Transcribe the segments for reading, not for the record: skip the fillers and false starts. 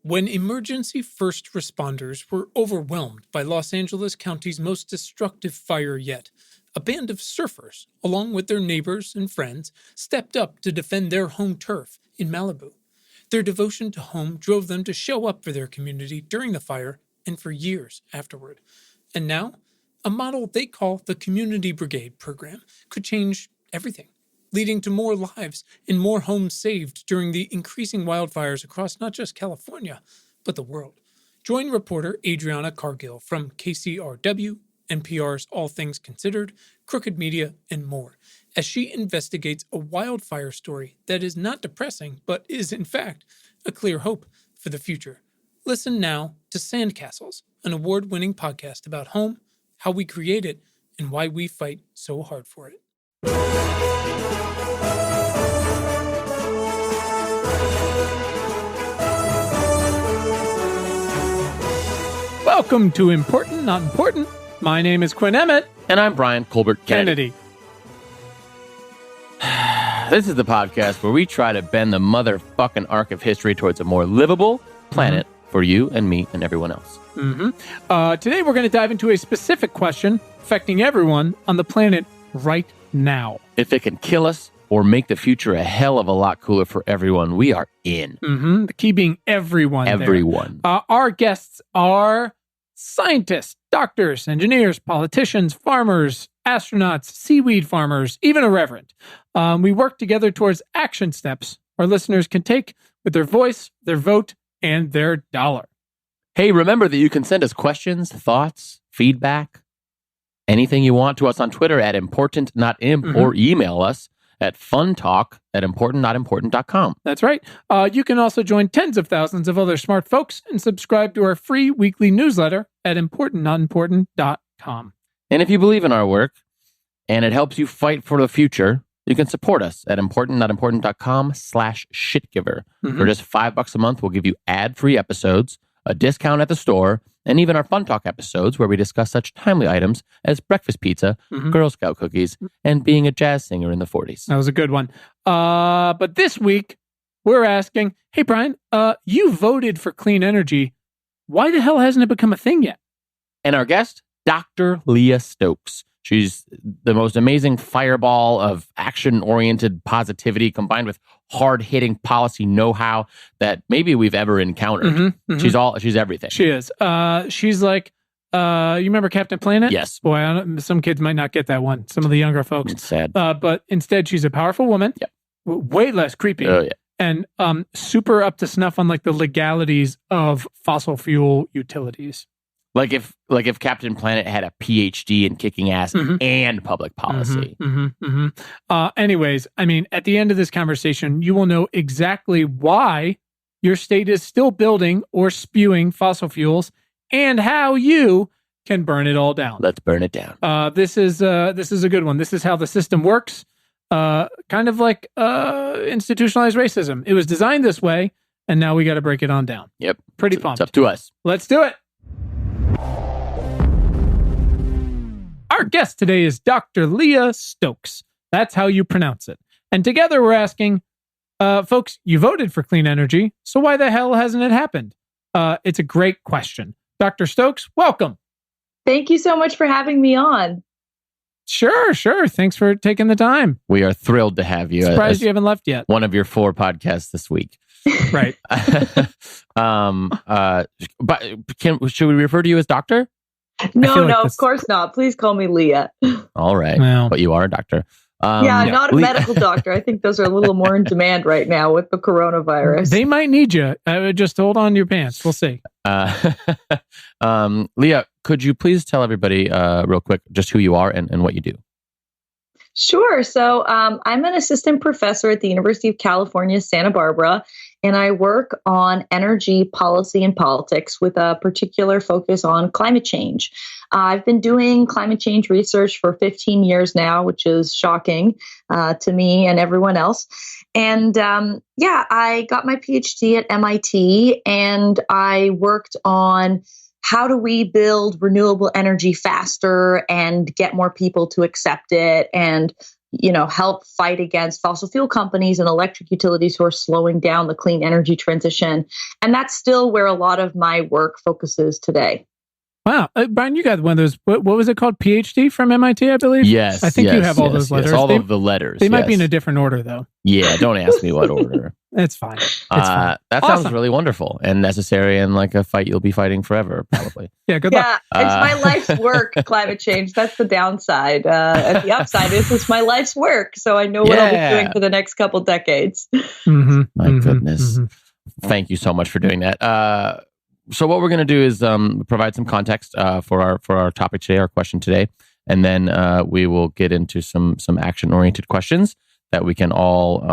When emergency first responders were overwhelmed by Los Angeles County's most destructive fire yet, a band of surfers, along with their neighbors and friends, stepped up to defend their home turf in Malibu. Their devotion to home drove them to show up for their community during the fire and for years afterward. And now, a model they call the Community Brigade program could change everything, leading to more lives and more homes saved during the increasing wildfires across not just California, but the world. Join reporter Adriana Cargill from KCRW, NPR's All Things Considered, Crooked Media, and more, as she investigates a wildfire story that is not depressing, but is, in fact, a clear hope for the future. Listen now to Sandcastles, an award-winning podcast about home, how we create it, and why we fight so hard for it. Welcome to Important Not Important. My name is Quinn Emmett. And I'm Brian Colbert Kennedy. This is the podcast where we try to bend the motherfucking arc of history towards a more livable planet for you and me and everyone else. Today we're going to dive into a specific question affecting everyone on the planet right now. If it can kill us or make the future a hell of a lot cooler for everyone, we are in. The key being everyone. Everyone. Our guests are scientists, doctors, engineers, politicians, farmers, astronauts, seaweed farmers, even a reverend. We work together towards action steps our listeners can take with their voice, their vote, and their dollar. Hey, remember that you can send us questions, thoughts, feedback, anything you want to us on Twitter at ImportantNotImp or email us at funtalk@importantnotimportant.com. That's right. You can also join tens of thousands of other smart folks and subscribe to our free weekly newsletter at importantnotimportant.com. And if you believe in our work and it helps you fight for the future, you can support us at importantnotimportant.com/shitgiver. For just $5 a month, we'll give you ad-free episodes, a discount at the store, and even our Fun Talk episodes where we discuss such timely items as breakfast pizza, Girl Scout cookies, and being a jazz singer in the 40s. That was a good one. But this week, we're asking, hey, Brian, you voted for clean energy. Why the hell hasn't it become a thing yet? And our guest, Dr. Leah Stokes. She's the most amazing fireball of action-oriented positivity combined with hard-hitting policy know-how that maybe we've ever encountered. She's everything. She is. She's like, you remember Captain Planet? Yes. Boy, some kids might not get that one. Some of the younger folks. It's sad. But instead, she's a powerful woman. Yep. Way less creepy. Oh, yeah. And super up to snuff on like the legalities of fossil fuel utilities. Like if Captain Planet had a PhD in kicking ass and public policy. Anyways, I mean, at the end of this conversation, you will know exactly why your state is still building or spewing fossil fuels and how you can burn it all down. Let's burn it down. This is a good one. This is how the system works. Kind of like institutionalized racism. It was designed this way, and now we got to break it on down. Yep. Pretty pumped. It's up to us. Let's do it. Our guest today is Dr. Leah Stokes. That's how you pronounce it. And together we're asking, folks, you voted for clean energy, so why the hell hasn't it happened? It's a great question. Dr. Stokes, welcome. Thank you so much for having me on. Sure. Thanks for taking the time. We are thrilled to have you. Surprised you haven't left yet. One of your 4 podcasts this week. Right. But should we refer to you as doctor? No, of course not. Please call me Leah. All right. Well, but you are a doctor. Not a medical doctor. I think those are a little more in demand right now with the coronavirus. They might need you. Just hold on to your pants. We'll see. Leah, could you please tell everybody real quick just who you are and what you do? Sure. So I'm an assistant professor at the University of California, Santa Barbara, and I work on energy policy and politics with a particular focus on climate change. I've been doing climate change research for 15 years now, which is shocking to me and everyone else. And I got my PhD at MIT, and I worked on how do we build renewable energy faster and get more people to accept it, and help fight against fossil fuel companies and electric utilities who are slowing down the clean energy transition. And that's still where a lot of my work focuses today. Wow. Brian, you got one of those, what was it called? PhD from MIT, I believe? Yes. I think you have all those letters. Yes, all of the letters. They might be in a different order, though. Yeah, don't ask me what order. It's fine. Fine. That sounds really wonderful and necessary, and like a fight you'll be fighting forever, probably. Yeah, good luck. Yeah, it's my life's work, climate change. That's the downside. And the upside is it's my life's work, so I know what I'll be doing for the next couple decades. My goodness. Thank you so much for doing that. So what we're going to do is provide some context for our topic today, our question today, and then we will get into some action-oriented questions that we can all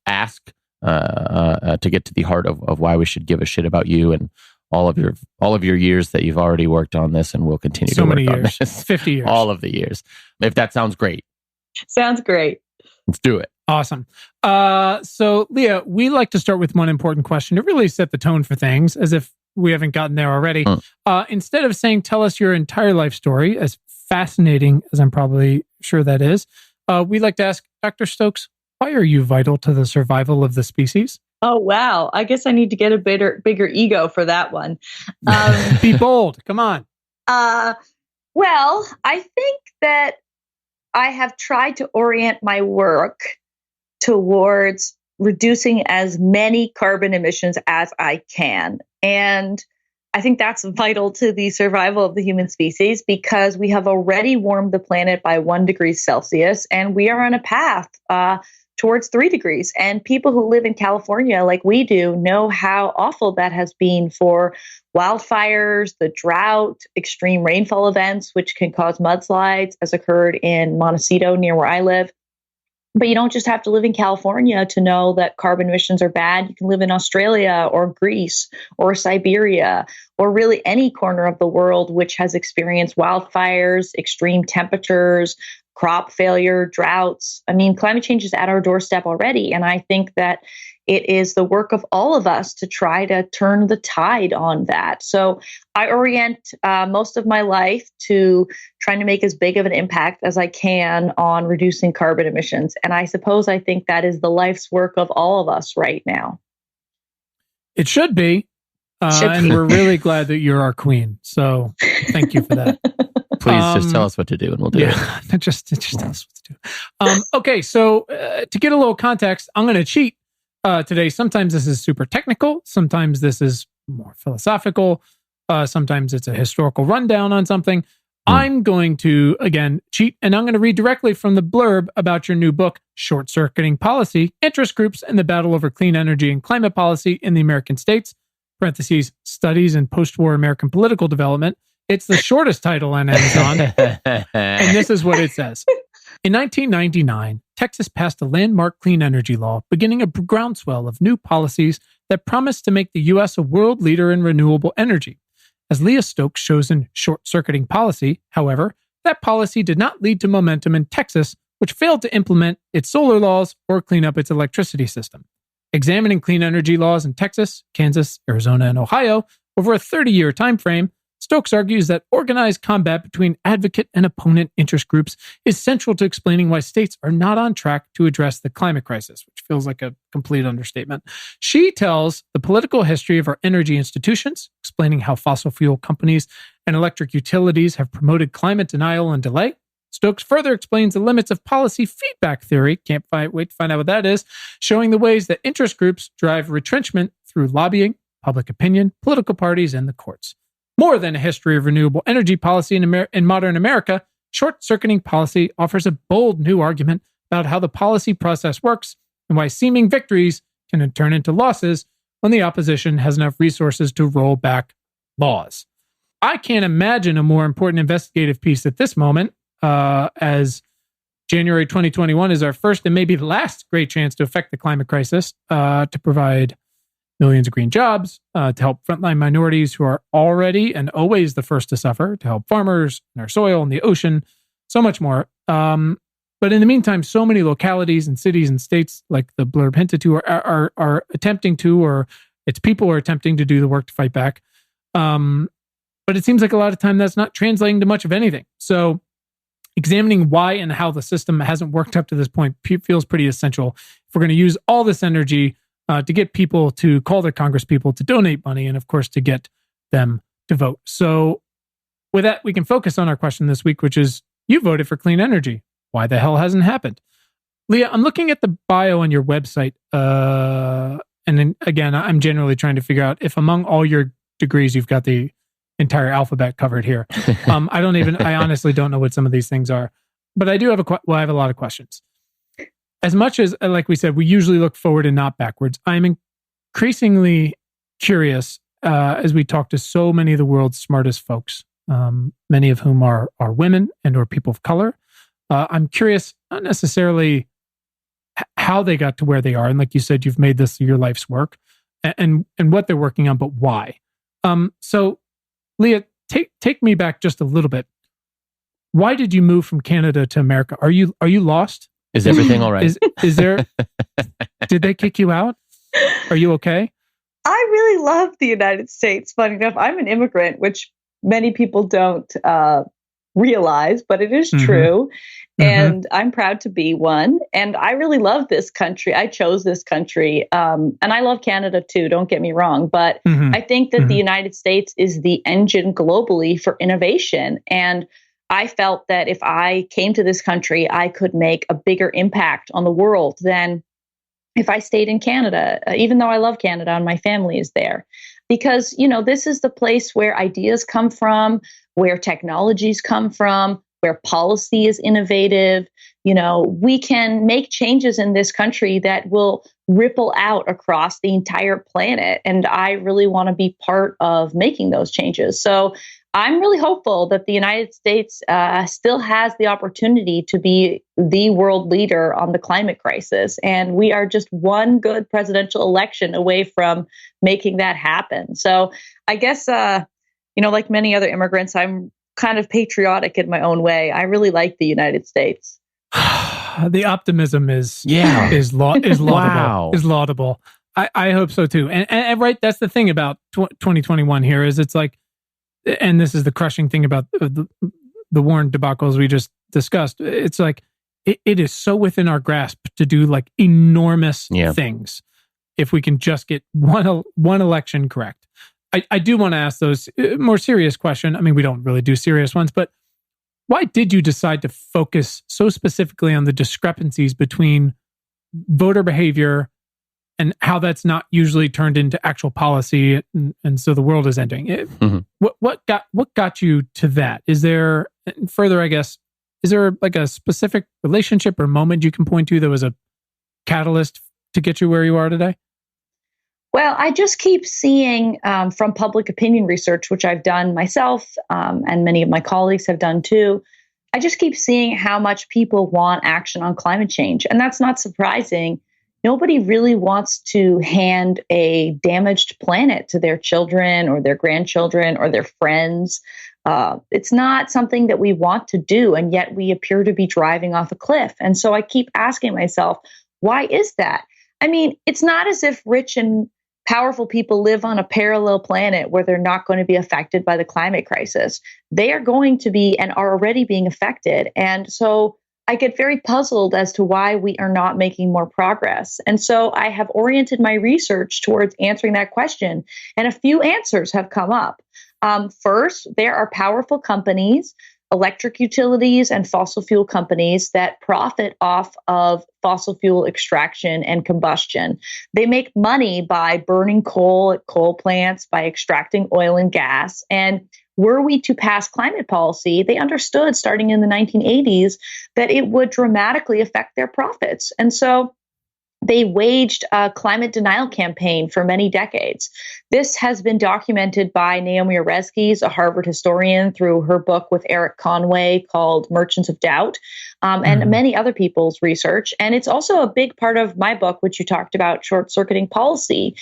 ask to get to the heart of why we should give a shit about you and all of your years that you've already worked on this and will continue to work on this. 50 years. All of the years. If that sounds great. Sounds great. Let's do it. Awesome. So Leah, we like to start with one important question to really set the tone for things, as if we haven't gotten there already. Instead of saying, tell us your entire life story, as fascinating as I'm probably sure that is, we like to ask Dr. Stokes, why are you vital to the survival of the species? Oh, wow. I guess I need to get a bigger ego for that one. Be bold. Come on. Well, I think that I have tried to orient my work towards reducing as many carbon emissions as I can. And I think that's vital to the survival of the human species because we have already warmed the planet by 1 degree Celsius, and we are on a path towards 3 degrees. And people who live in California, like we do, know how awful that has been for wildfires, the drought, extreme rainfall events, which can cause mudslides, as occurred in Montecito near where I live. But you don't just have to live in California to know that carbon emissions are bad. You can live in Australia or Greece or Siberia or really any corner of the world which has experienced wildfires, extreme temperatures, crop failure, droughts. I mean, climate change is at our doorstep already. And I think that it is the work of all of us to try to turn the tide on that. So I orient most of my life to trying to make as big of an impact as I can on reducing carbon emissions. And I think that is the life's work of all of us right now. It should be. And we're really glad that you're our queen. So thank you for that. Please just tell us what to do and we'll do it. Just tell us what to do. Okay, so to get a little context, I'm going to cheat today. Sometimes this is super technical. Sometimes this is more philosophical. Sometimes it's a historical rundown on something. I'm going to, again, cheat, and I'm going to read directly from the blurb about your new book, Short Circuiting Policy, Interest Groups and the Battle Over Clean Energy and Climate Policy in the American States, parentheses, Studies in Post-War American Political Development. It's the shortest title on Amazon, and this is what it says. In 1999, Texas passed a landmark clean energy law, beginning a groundswell of new policies that promised to make the U.S. a world leader in renewable energy. As Leah Stokes shows in Short-Circuiting Policy, however, that policy did not lead to momentum in Texas, which failed to implement its solar laws or clean up its electricity system. Examining clean energy laws in Texas, Kansas, Arizona, and Ohio over a 30-year time frame, Stokes argues that organized combat between advocate and opponent interest groups is central to explaining why states are not on track to address the climate crisis, which feels like a complete understatement. She tells the political history of our energy institutions, explaining how fossil fuel companies and electric utilities have promoted climate denial and delay. Stokes further explains the limits of policy feedback theory, can't wait to find out what that is, showing the ways that interest groups drive retrenchment through lobbying, public opinion, political parties, and the courts. More than a history of renewable energy policy in modern America, Short-Circuiting Policy offers a bold new argument about how the policy process works and why seeming victories can turn into losses when the opposition has enough resources to roll back laws. I can't imagine a more important investigative piece at this moment, as January 2021 is our first and maybe last great chance to affect the climate crisis, to provide millions of green jobs, to help frontline minorities who are already and always the first to suffer, to help farmers and our soil and the ocean, so much more. But in the meantime, so many localities and cities and states, like the blurb hinted to, are attempting to, or its people are attempting to do the work to fight back. But it seems like a lot of time that's not translating to much of anything. So examining why and how the system hasn't worked up to this point feels pretty essential. If we're going to use all this energy to get people to call their Congress people to donate money, and of course to get them to vote. So with that, we can focus on our question this week, which is, you voted for clean energy. Why the hell hasn't happened? Leah, I'm looking at the bio on your website. And then again, I'm generally trying to figure out if among all your degrees, you've got the entire alphabet covered here. I honestly don't know what some of these things are, but I do have I have a lot of questions. As much as, like we said, we usually look forward and not backwards, I'm increasingly curious as we talk to so many of the world's smartest folks, many of whom are women and or people of color. I'm curious, not necessarily how they got to where they are. And like you said, you've made this your life's work and what they're working on, but why? So Leah, take me back just a little bit. Why did you move from Canada to America? Are you lost? Is everything all right? Is there, did they kick you out? Are you okay? I really love the United States. Funny enough, I'm an immigrant, which many people don't realize, but it is true. And I'm proud to be one. And I really love this country. I chose this country. And I love Canada too, don't get me wrong. But I think that the United States is the engine globally for innovation. And I felt that if I came to this country, I could make a bigger impact on the world than if I stayed in Canada, even though I love Canada and my family is there. Because, this is the place where ideas come from, where technologies come from, where policy is innovative. We can make changes in this country that will ripple out across the entire planet. And I really want to be part of making those changes. So I'm really hopeful that the United States still has the opportunity to be the world leader on the climate crisis. And we are just one good presidential election away from making that happen. So I guess, like many other immigrants, I'm kind of patriotic in my own way. I really like the United States. The optimism is laudable. Wow. Is laudable. I hope so too. And right, that's the thing about 2021 here is it's like, and this is the crushing thing about the Warren debacles we just discussed. It's like, it is so within our grasp to do like enormous things if we can just get one election correct. I do want to ask those more serious question. I mean, we don't really do serious ones, but why did you decide to focus so specifically on the discrepancies between voter behavior and how that's not usually turned into actual policy, and so the world is ending? What got you to that? Is there further? I guess is there like a specific relationship or moment you can point to that was a catalyst to get you where you are today? Well, I just keep seeing from public opinion research, which I've done myself and many of my colleagues have done too. I just keep seeing how much people want action on climate change. And that's not surprising. Nobody really wants to hand a damaged planet to their children or their grandchildren or their friends. It's not something that we want to do, and yet we appear to be driving off a cliff. And so I keep asking myself, why is that? I mean, it's not as if rich and powerful people live on a parallel planet where they're not going to be affected by the climate crisis. They are going to be and are already being affected. And so I get very puzzled as to why we are not making more progress. And so I have oriented my research towards answering that question. And a few answers have come up. First, there are powerful companies, electric utilities and fossil fuel companies that profit off of fossil fuel extraction and combustion. They make money by burning coal at coal plants, by extracting oil and gas. And were we to pass climate policy, they understood starting in the 1980s that it would dramatically affect their profits. And so they waged a climate denial campaign for many decades. This has been documented by Naomi Oreskes, a Harvard historian, through her book with Eric Conway called Merchants of Doubt, and many other people's research. And it's also a big part of my book, which you talked about, Short-Circuiting Policy,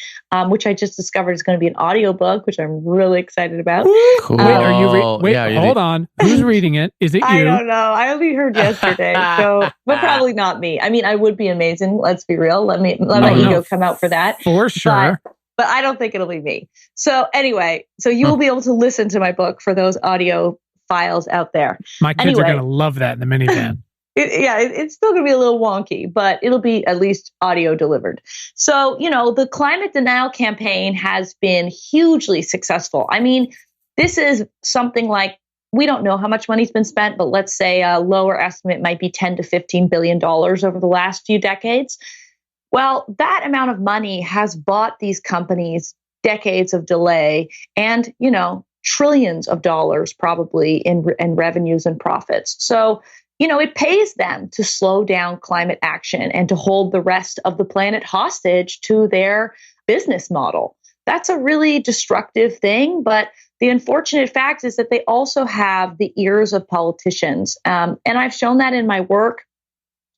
which I just discovered is going to be an audiobook, which I'm really excited about. Cool. Hold on. Who's reading it? Is it you? I don't know. I only heard yesterday, but probably not me. I mean, I would be amazing. Let's be real. Let my ego come out for that. For sure. But I don't think it'll be me. So anyway, so you will be able to listen to my book for those audio files out there. My kids are going to love that in the minivan. It's still going to be a little wonky, but it'll be at least audio delivered. So, the climate denial campaign has been hugely successful. I mean, this is something like, we don't know how much money's been spent, but let's say a lower estimate might be $10 to $15 billion over the last few decades. Well, that amount of money has bought these companies decades of delay and, trillions of dollars probably in revenues and profits. So, it pays them to slow down climate action and to hold the rest of the planet hostage to their business model. That's a really destructive thing, but the unfortunate fact is that they also have the ears of politicians. And I've shown that in my work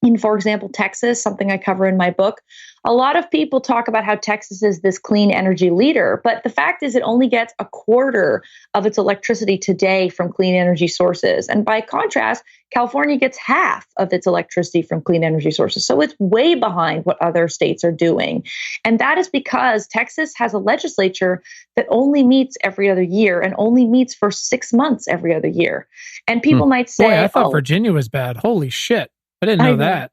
in, for example, Texas, something I cover in my book. A lot of people talk about how Texas is this clean energy leader, but the fact is it only gets a quarter of its electricity today from clean energy sources. And by contrast, California gets half of its electricity from clean energy sources. So it's way behind what other states are doing. And that is because Texas has a legislature that only meets every other year and only meets for 6 months every other year. And people might say, boy, I thought Virginia was bad. Holy shit. I didn't know that.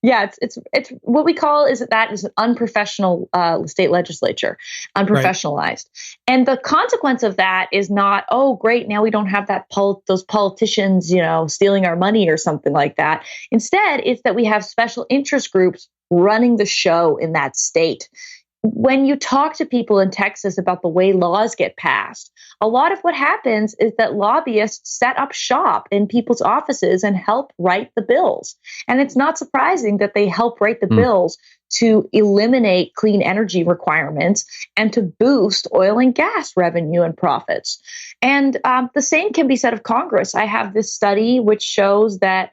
Yeah, it's what we call is an unprofessional state legislature, unprofessionalized. Right. And the consequence of that is not, oh, great, now we don't have those politicians, stealing our money or something like that. Instead, it's that we have special interest groups running the show in that state. When you talk to people in Texas about the way laws get passed, a lot of what happens is that lobbyists set up shop in people's offices and help write the bills. And it's not surprising that they help write the bills to eliminate clean energy requirements and to boost oil and gas revenue and profits. And the same can be said of Congress. I have this study which shows that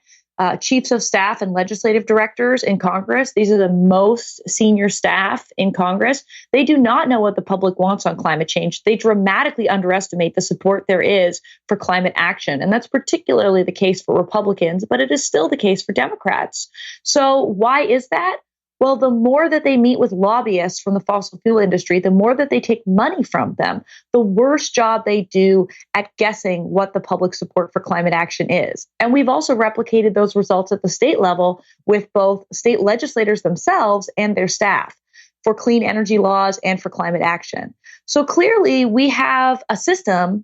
chiefs of staff and legislative directors in Congress, these are the most senior staff in Congress, they do not know what the public wants on climate change. They dramatically underestimate the support there is for climate action. And that's particularly the case for Republicans, but it is still the case for Democrats. So why is that? Well, the more that they meet with lobbyists from the fossil fuel industry, the more that they take money from them, the worse job they do at guessing what the public support for climate action is. And we've also replicated those results at the state level with both state legislators themselves and their staff for clean energy laws and for climate action. So clearly, we have a system,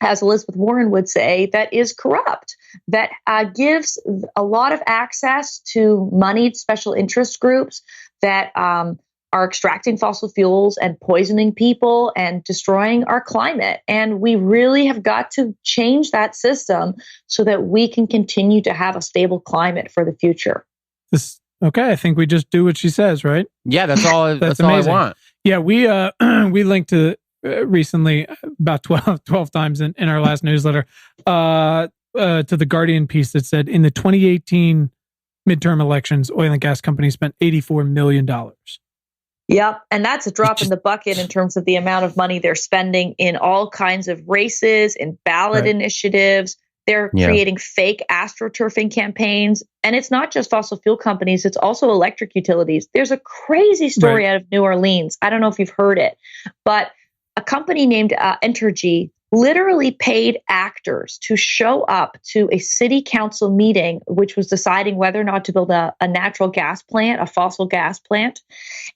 as Elizabeth Warren would say, that is corrupt, that gives a lot of access to moneyed special interest groups that are extracting fossil fuels and poisoning people and destroying our climate. And we really have got to change that system so that we can continue to have a stable climate for the future. Okay, I think we just do what she says, right? Yeah, that's all. that's all I want. Yeah, we linked to recently about 12 times in our last newsletter to the Guardian piece that said in the 2018 midterm elections, oil and gas companies spent $84 million. Yep. And that's a drop in the bucket in terms of the amount of money they're spending in all kinds of races, in ballot initiatives. They're creating fake astroturfing campaigns. And it's not just fossil fuel companies, it's also electric utilities. There's a crazy story out of New Orleans. I don't know if you've heard it, but a company named Entergy literally paid actors to show up to a city council meeting, which was deciding whether or not to build a natural gas plant, a fossil gas plant.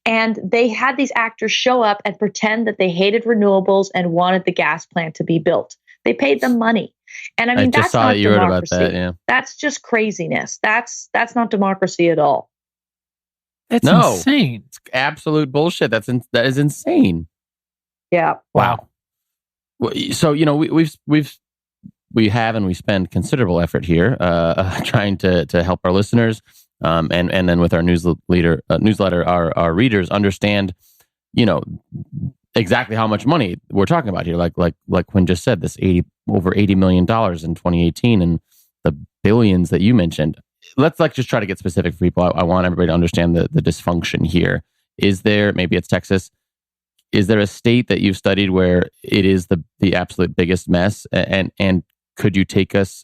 And they had these actors show up and pretend that they hated renewables and wanted the gas plant to be built. They paid them money. And I mean, that's not democracy. Wrote about that, yeah. That's just craziness. That's not democracy at all. That's insane. It's absolute bullshit. That is insane. Yeah. Wow. So, we have and we spend considerable effort here trying to help our listeners and then with our newsletter, our readers understand, exactly how much money we're talking about here. Like Quinn just said, this over $80 million in 2018 and the billions that you mentioned. Let's just try to get specific for people. I want everybody to understand the dysfunction here. Is there, maybe it's Texas, is there a state that you've studied where it is the absolute biggest mess? And could you take us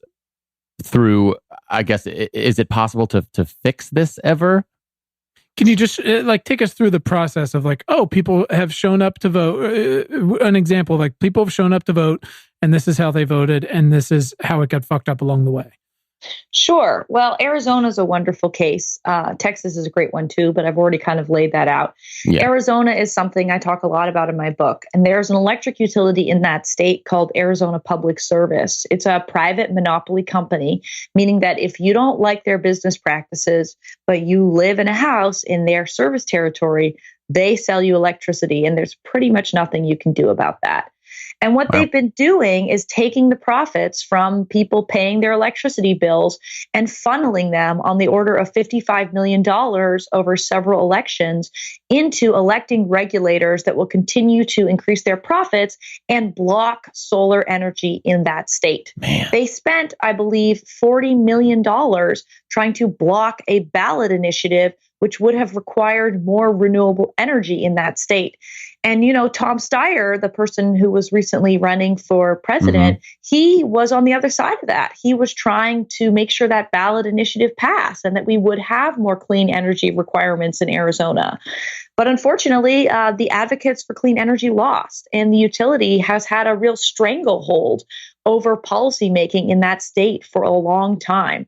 through, I guess, is it possible to fix this ever? Can you just take us through the process of people have shown up to vote? An example, people have shown up to vote, and this is how they voted, and this is how it got fucked up along the way. Sure. Well, Arizona is a wonderful case. Texas is a great one too, but I've already kind of laid that out. Yeah. Arizona is something I talk a lot about in my book. And there's an electric utility in that state called Arizona Public Service. It's a private monopoly company, meaning that if you don't like their business practices, but you live in a house in their service territory, they sell you electricity. And there's pretty much nothing you can do about that. And what they've been doing is taking the profits from people paying their electricity bills and funneling them on the order of $55 million over several elections into electing regulators that will continue to increase their profits and block solar energy in that state. Man. They spent, I believe, $40 million trying to block a ballot initiative which would have required more renewable energy in that state. And, Tom Steyer, the person who was recently running for president, he was on the other side of that. He was trying to make sure that ballot initiative passed and that we would have more clean energy requirements in Arizona. But unfortunately, the advocates for clean energy lost, and the utility has had a real stranglehold over policymaking in that state for a long time.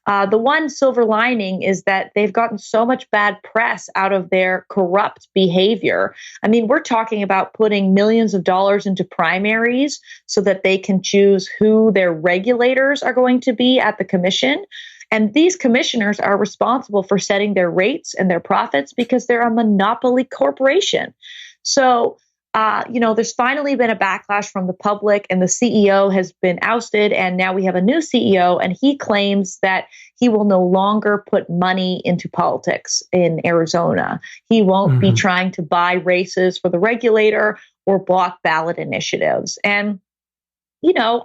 The one silver lining is that they've gotten so much bad press out of their corrupt behavior. I mean, we're talking about putting millions of dollars into primaries so that they can choose who their regulators are going to be at the commission. And these commissioners are responsible for setting their rates and their profits because they're a monopoly corporation. So, there's finally been a backlash from the public, and the CEO has been ousted, and now we have a new CEO, and he claims that he will no longer put money into politics in Arizona. He won't be trying to buy races for the regulator or block ballot initiatives. And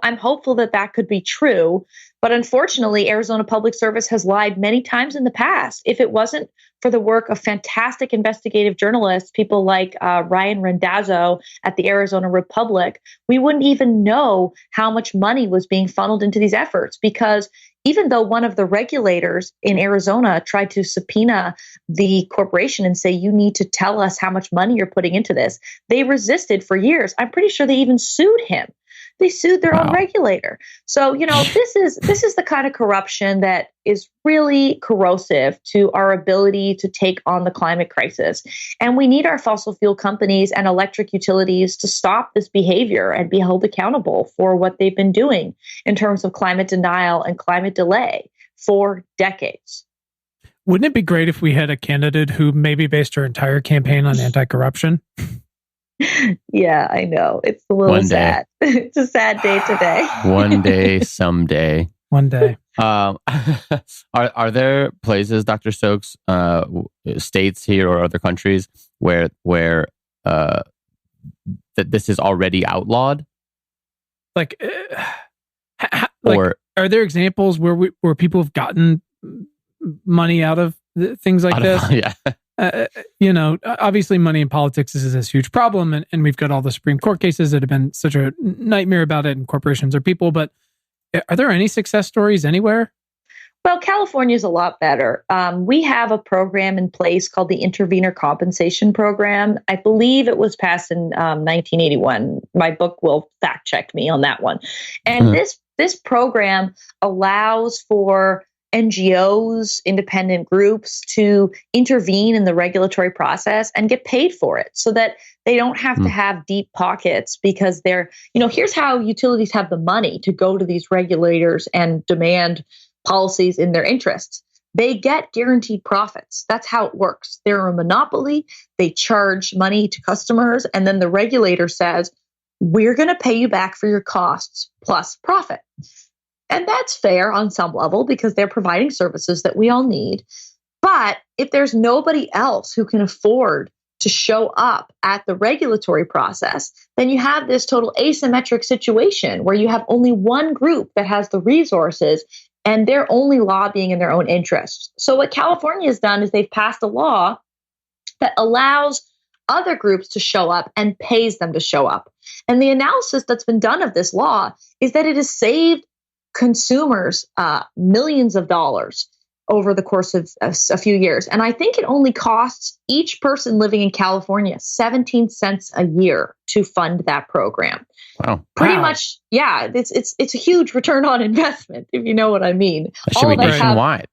I'm hopeful that that could be true. But unfortunately, Arizona Public Service has lied many times in the past. If it wasn't for the work of fantastic investigative journalists, people like Ryan Randazzo at the Arizona Republic, we wouldn't even know how much money was being funneled into these efforts. Because even though one of the regulators in Arizona tried to subpoena the corporation and say, you need to tell us how much money you're putting into this, they resisted for years. I'm pretty sure they even sued him. They sued their own regulator. So, this is the kind of corruption that is really corrosive to our ability to take on the climate crisis. And we need our fossil fuel companies and electric utilities to stop this behavior and be held accountable for what they've been doing in terms of climate denial and climate delay for decades. Wouldn't it be great if we had a candidate who maybe based her entire campaign on anti-corruption? Yeah, I know. It's a little sad. It's a sad day today. One day, someday. One day. Are there places, Dr. Stokes, states here or other countries where that this is already outlawed? Or are there examples where people have gotten money out of things like this? Yeah. Obviously money in politics is this huge problem, and we've got all the Supreme Court cases that have been such a nightmare about it, and corporations are people, but are there any success stories anywhere? Well, California is a lot better. We have a program in place called the Intervenor Compensation Program. I believe it was passed in 1981. My book will fact check me on that one. And this program allows for NGOs, independent groups to intervene in the regulatory process and get paid for it so that they don't have to have deep pockets because here's how utilities have the money to go to these regulators and demand policies in their interests. They get guaranteed profits. That's how it works. They're a monopoly. They charge money to customers, and then the regulator says, we're going to pay you back for your costs plus profit. And that's fair on some level because they're providing services that we all need. But if there's nobody else who can afford to show up at the regulatory process, then you have this total asymmetric situation where you have only one group that has the resources and they're only lobbying in their own interests. So what California has done is they've passed a law that allows other groups to show up and pays them to show up. And the analysis that's been done of this law is that it has saved consumers millions of dollars over the course of a few years. And I think it only costs each person living in California 17 cents a year to fund that program. Wow. Pretty much, yeah, it's a huge return on investment, if you know what I mean. That should be nationwide.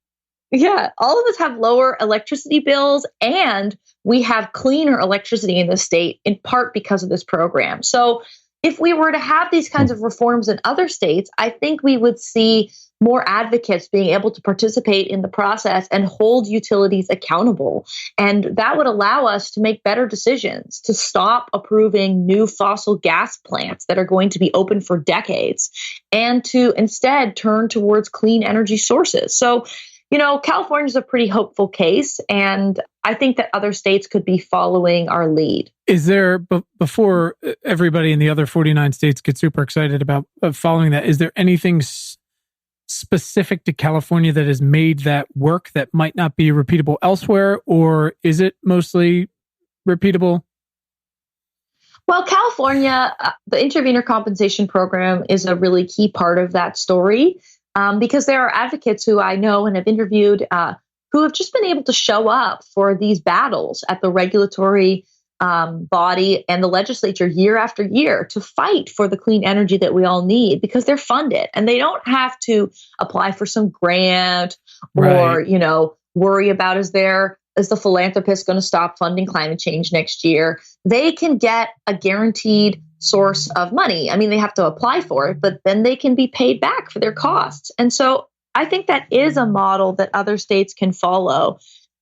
Yeah, all of us have lower electricity bills, and we have cleaner electricity in the state, in part because of this program. So if we were to have these kinds of reforms in other states, I think we would see more advocates being able to participate in the process and hold utilities accountable. And that would allow us to make better decisions, to stop approving new fossil gas plants that are going to be open for decades, and to instead turn towards clean energy sources. So, California is a pretty hopeful case, and I think that other states could be following our lead. Is there, before everybody in the other 49 states get super excited about following that, is there anything specific to California that has made that work that might not be repeatable elsewhere, or is it mostly repeatable? Well, California, the intervenor compensation program is a really key part of that story. Because there are advocates who I know and have interviewed who have just been able to show up for these battles at the regulatory body and the legislature year after year to fight for the clean energy that we all need, because they're funded and they don't have to apply for some grant or, worry about is the philanthropist going to stop funding climate change next year. They can get a guaranteed source of money. I mean, they have to apply for it, but then they can be paid back for their costs. And so I think that is a model that other states can follow,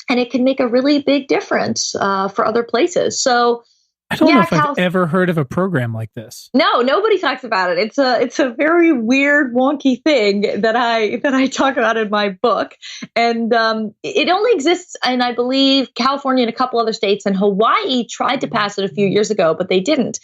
and it can make a really big difference for other places. So I don't know if I've ever heard of a program like this. No, nobody talks about it. It's a very weird, wonky thing that I talk about in my book. And it only exists in, I believe, California and a couple other states, and Hawaii tried to pass it a few years ago, but they didn't.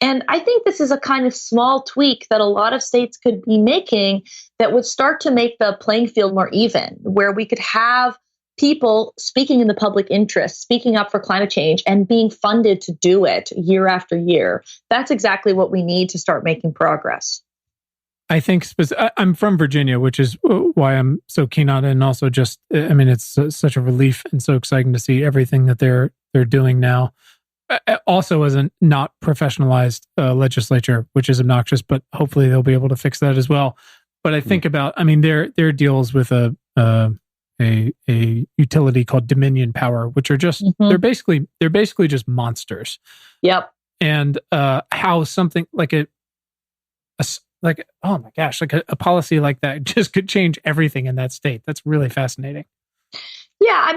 And I think this is a kind of small tweak that a lot of states could be making that would start to make the playing field more even, where we could have people speaking in the public interest, speaking up for climate change, and being funded to do it year after year. That's exactly what we need to start making progress. I think I'm from Virginia, which is why I'm so keen on it. And also it's such a relief and so exciting to see everything that they're doing now. Also as a not professionalized legislature, which is obnoxious, but hopefully they'll be able to fix that as well. But I think about, their deals with a utility called Dominion Power, which are just they're basically just monsters. Yep. And how something like a policy like that just could change everything in that state. That's really fascinating. Yeah,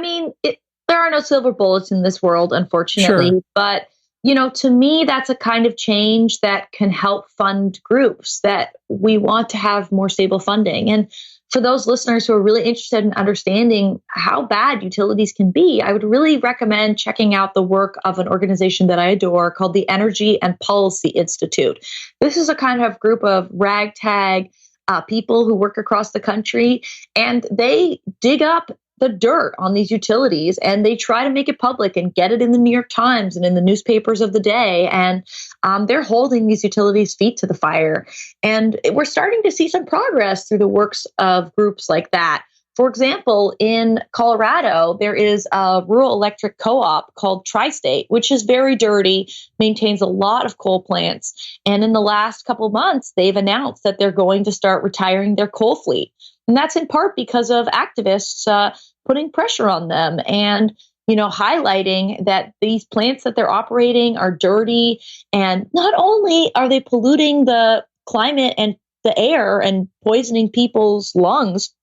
there are no silver bullets in this world, unfortunately. Sure. But to me, that's a kind of change that can help fund groups that we want to have more stable funding. And for those listeners who are really interested in understanding how bad utilities can be, I would really recommend checking out the work of an organization that I adore called the Energy and Policy Institute. This is a kind of group of ragtag people who work across the country, and they dig up the dirt on these utilities and they try to make it public and get it in the New York Times and in the newspapers of the day. And they're holding these utilities' feet to the fire. And we're starting to see some progress through the works of groups like that. For example, in Colorado, there is a rural electric co-op called Tri-State, which is very dirty, maintains a lot of coal plants. And in the last couple of months, they've announced that they're going to start retiring their coal fleet. And that's in part because of activists putting pressure on them and, highlighting that these plants that they're operating are dirty. And not only are they polluting the climate and the air and poisoning people's lungs,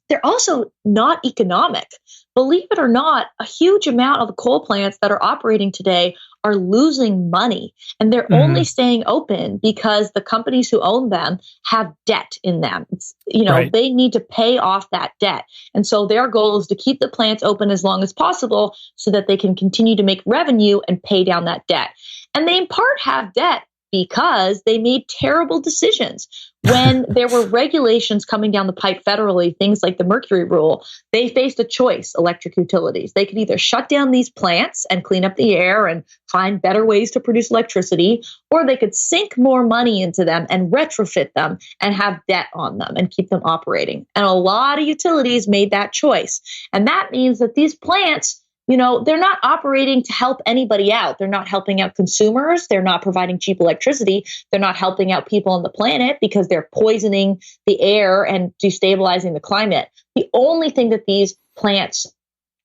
they're also not economic. Believe it or not, a huge amount of the coal plants that are operating today are losing money, and they're only staying open because the companies who own them have debt in them. Right. They need to pay off that debt. And so their goal is to keep the plants open as long as possible so that they can continue to make revenue and pay down that debt. And they in part have debt because they made terrible decisions, when there were regulations coming down the pipe federally, things like the mercury rule, they faced a choice, electric utilities. They could either shut down these plants and clean up the air and find better ways to produce electricity, or they could sink more money into them and retrofit them and have debt on them and keep them operating. And a lot of utilities made that choice. And that means that these plants, they're not operating to help anybody out. They're not helping out consumers. They're not providing cheap electricity. They're not helping out people on the planet because they're poisoning the air and destabilizing the climate. The only thing that these plants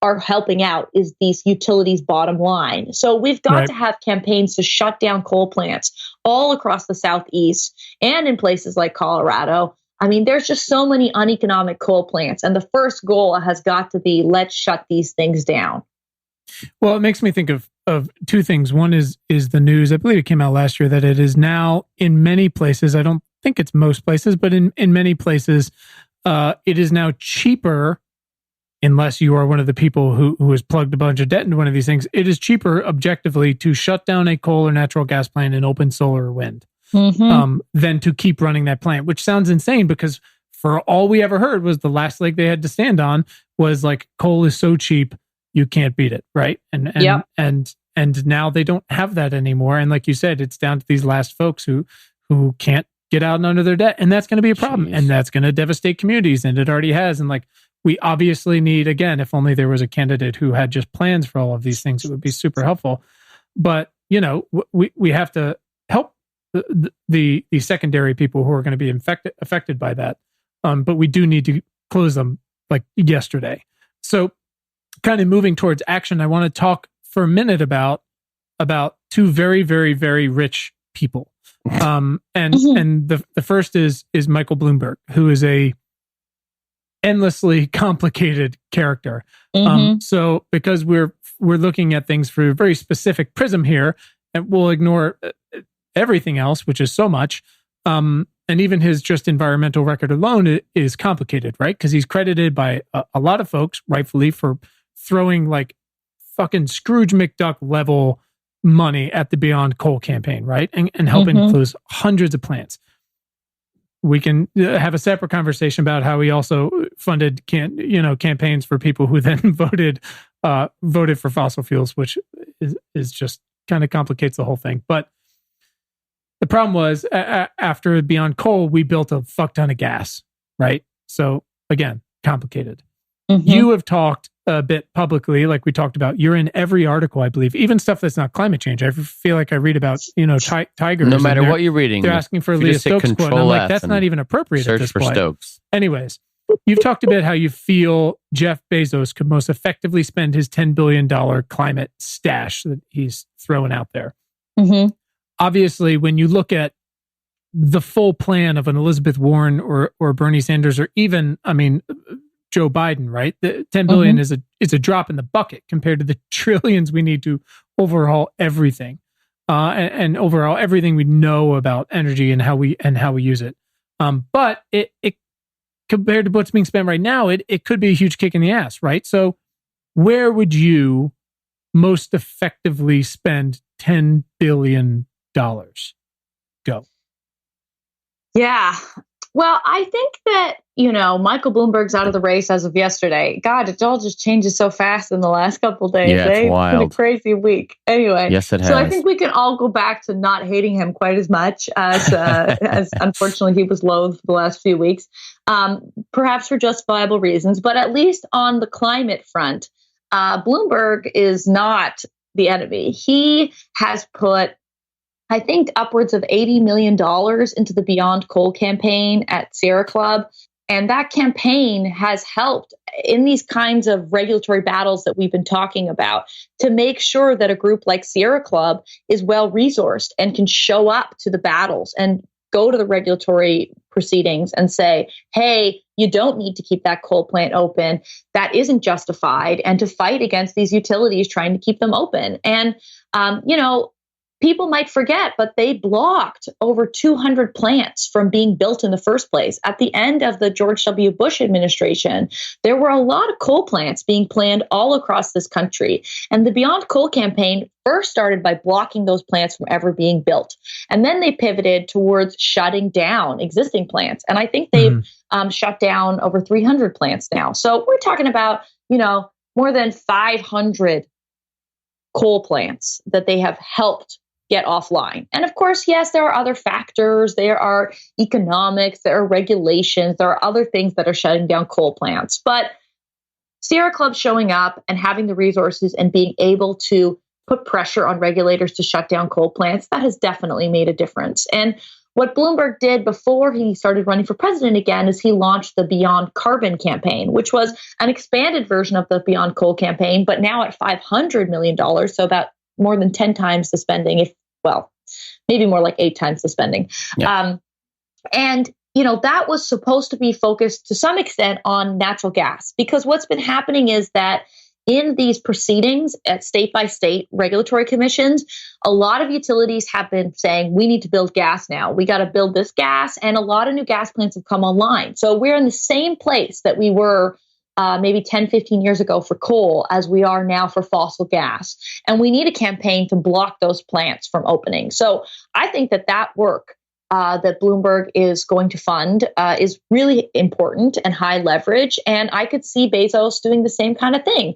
are helping out is these utilities' bottom line. So we've got to have campaigns to shut down coal plants all across the Southeast and in places like Colorado. I mean, there's just so many uneconomic coal plants. And the first goal has got to be, let's shut these things down. Well, it makes me think of two things. One is the news. I believe it came out last year that it is now in many places. I don't think it's most places, but in many places, it is now cheaper, unless you are one of the people who has plugged a bunch of debt into one of these things. It is cheaper objectively to shut down a coal or natural gas plant and open solar or wind than to keep running that plant, which sounds insane because for all we ever heard was the last leg they had to stand on was like, coal is so cheap, you can't beat it, right? And now they don't have that anymore. And like you said, it's down to these last folks who can't get out and under their debt, and that's going to be a problem, and that's going to devastate communities, and it already has. And like, we obviously need, again, if only there was a candidate who had just plans for all of these things, it would be super helpful. But we have to help the secondary people who are going to be affected by that. But we do need to close them like yesterday. So, kind of moving towards action, I want to talk for a minute about two very, very, very rich people. And the first is Michael Bloomberg, who is a endlessly complicated character. So because we're looking at things through a very specific prism here, and we'll ignore everything else, which is so much. And even his just environmental record alone is complicated, right? Because he's credited by a lot of folks, rightfully, for throwing like fucking Scrooge McDuck level money at the Beyond Coal campaign, right? And helping close hundreds of plants. We can have a separate conversation about how he also funded campaigns for people who then voted for fossil fuels, which is just kind of complicates the whole thing. But the problem was after Beyond Coal, we built a fuck ton of gas, right? So again, complicated. You have talked a bit publicly, like we talked about. You're in every article, I believe, even stuff that's not climate change. I feel like I read about, tigers. No matter what you're reading, they're asking for Leah Stokes quote. And I'm like, that's not even appropriate at this point. Search for Stokes. Anyways, you've talked about how you feel Jeff Bezos could most effectively spend his $10 billion climate stash that he's throwing out there. Obviously, when you look at the full plan of an Elizabeth Warren or Bernie Sanders, or even, Joe Biden, right? The $10 billion is a drop in the bucket compared to the trillions we need to overhaul everything, and overhaul everything we know about energy and how we use it. But it compared to what's being spent right now, it could be a huge kick in the ass, right? So, where would you most effectively spend $10 billion? Go. Yeah. Well, I think that, Michael Bloomberg's out of the race as of yesterday. God, it all just changes so fast in the last couple of days. Yeah, it's wild. It's been a crazy week. Anyway. Yes, it has. So I think we can all go back to not hating him quite as much as unfortunately he was loathed for the last few weeks. Perhaps for justifiable reasons, but at least on the climate front, Bloomberg is not the enemy. He has put, I think, upwards of $80 million into the Beyond Coal campaign at Sierra Club. And that campaign has helped in these kinds of regulatory battles that we've been talking about to make sure that a group like Sierra Club is well resourced and can show up to the battles and go to the regulatory proceedings and say, hey, you don't need to keep that coal plant open. That isn't justified. And to fight against these utilities trying to keep them open. And, people might forget, but they blocked over 200 plants from being built in the first place. At the end of the George W. Bush administration, there were a lot of coal plants being planned all across this country. And the Beyond Coal campaign first started by blocking those plants from ever being built. And then they pivoted towards shutting down existing plants. And I think they've shut down over 300 plants now. So we're talking about, more than 500 coal plants that they have helped get offline. And of course, yes, there are other factors. There are economics, there are regulations, there are other things that are shutting down coal plants. But Sierra Club showing up and having the resources and being able to put pressure on regulators to shut down coal plants, that has definitely made a difference. And what Bloomberg did before he started running for president again is he launched the Beyond Carbon campaign, which was an expanded version of the Beyond Coal campaign, but now at $500 million, so about more than 10 times the spending, maybe more like 8 times the spending. Yeah. And that was supposed to be focused to some extent on natural gas, because what's been happening is that in these proceedings at state by state regulatory commissions, a lot of utilities have been saying, we need to build gas now. We got to build this gas. And a lot of new gas plants have come online. So we're in the same place that we were maybe 10, 15 years ago for coal as we are now for fossil gas. And we need a campaign to block those plants from opening. So I think that work that Bloomberg is going to fund is really important and high leverage. And I could see Bezos doing the same kind of thing.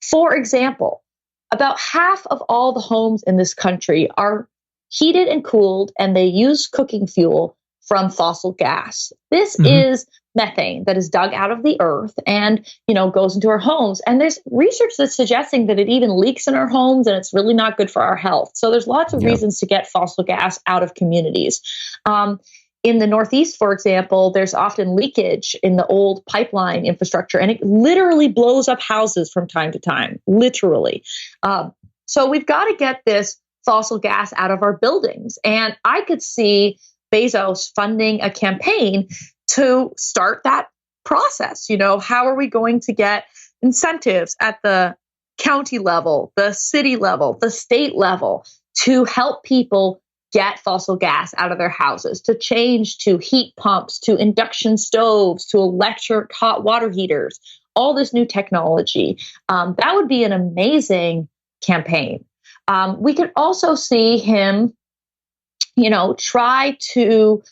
For example, about half of all the homes in this country are heated and cooled, and they use cooking fuel from fossil gas. This is methane that is dug out of the earth and, goes into our homes. And there's research that's suggesting that it even leaks in our homes and it's really not good for our health. So there's lots of reasons to get fossil gas out of communities. In the Northeast, for example, there's often leakage in the old pipeline infrastructure, and it literally blows up houses from time to time, literally. So we've got to get this fossil gas out of our buildings. And I could see Bezos funding a campaign to start that process. How are we going to get incentives at the county level, the city level, the state level to help people get fossil gas out of their houses, to change to heat pumps, to induction stoves, to electric hot water heaters, all this new technology? That would be an amazing campaign. We could also see him, try to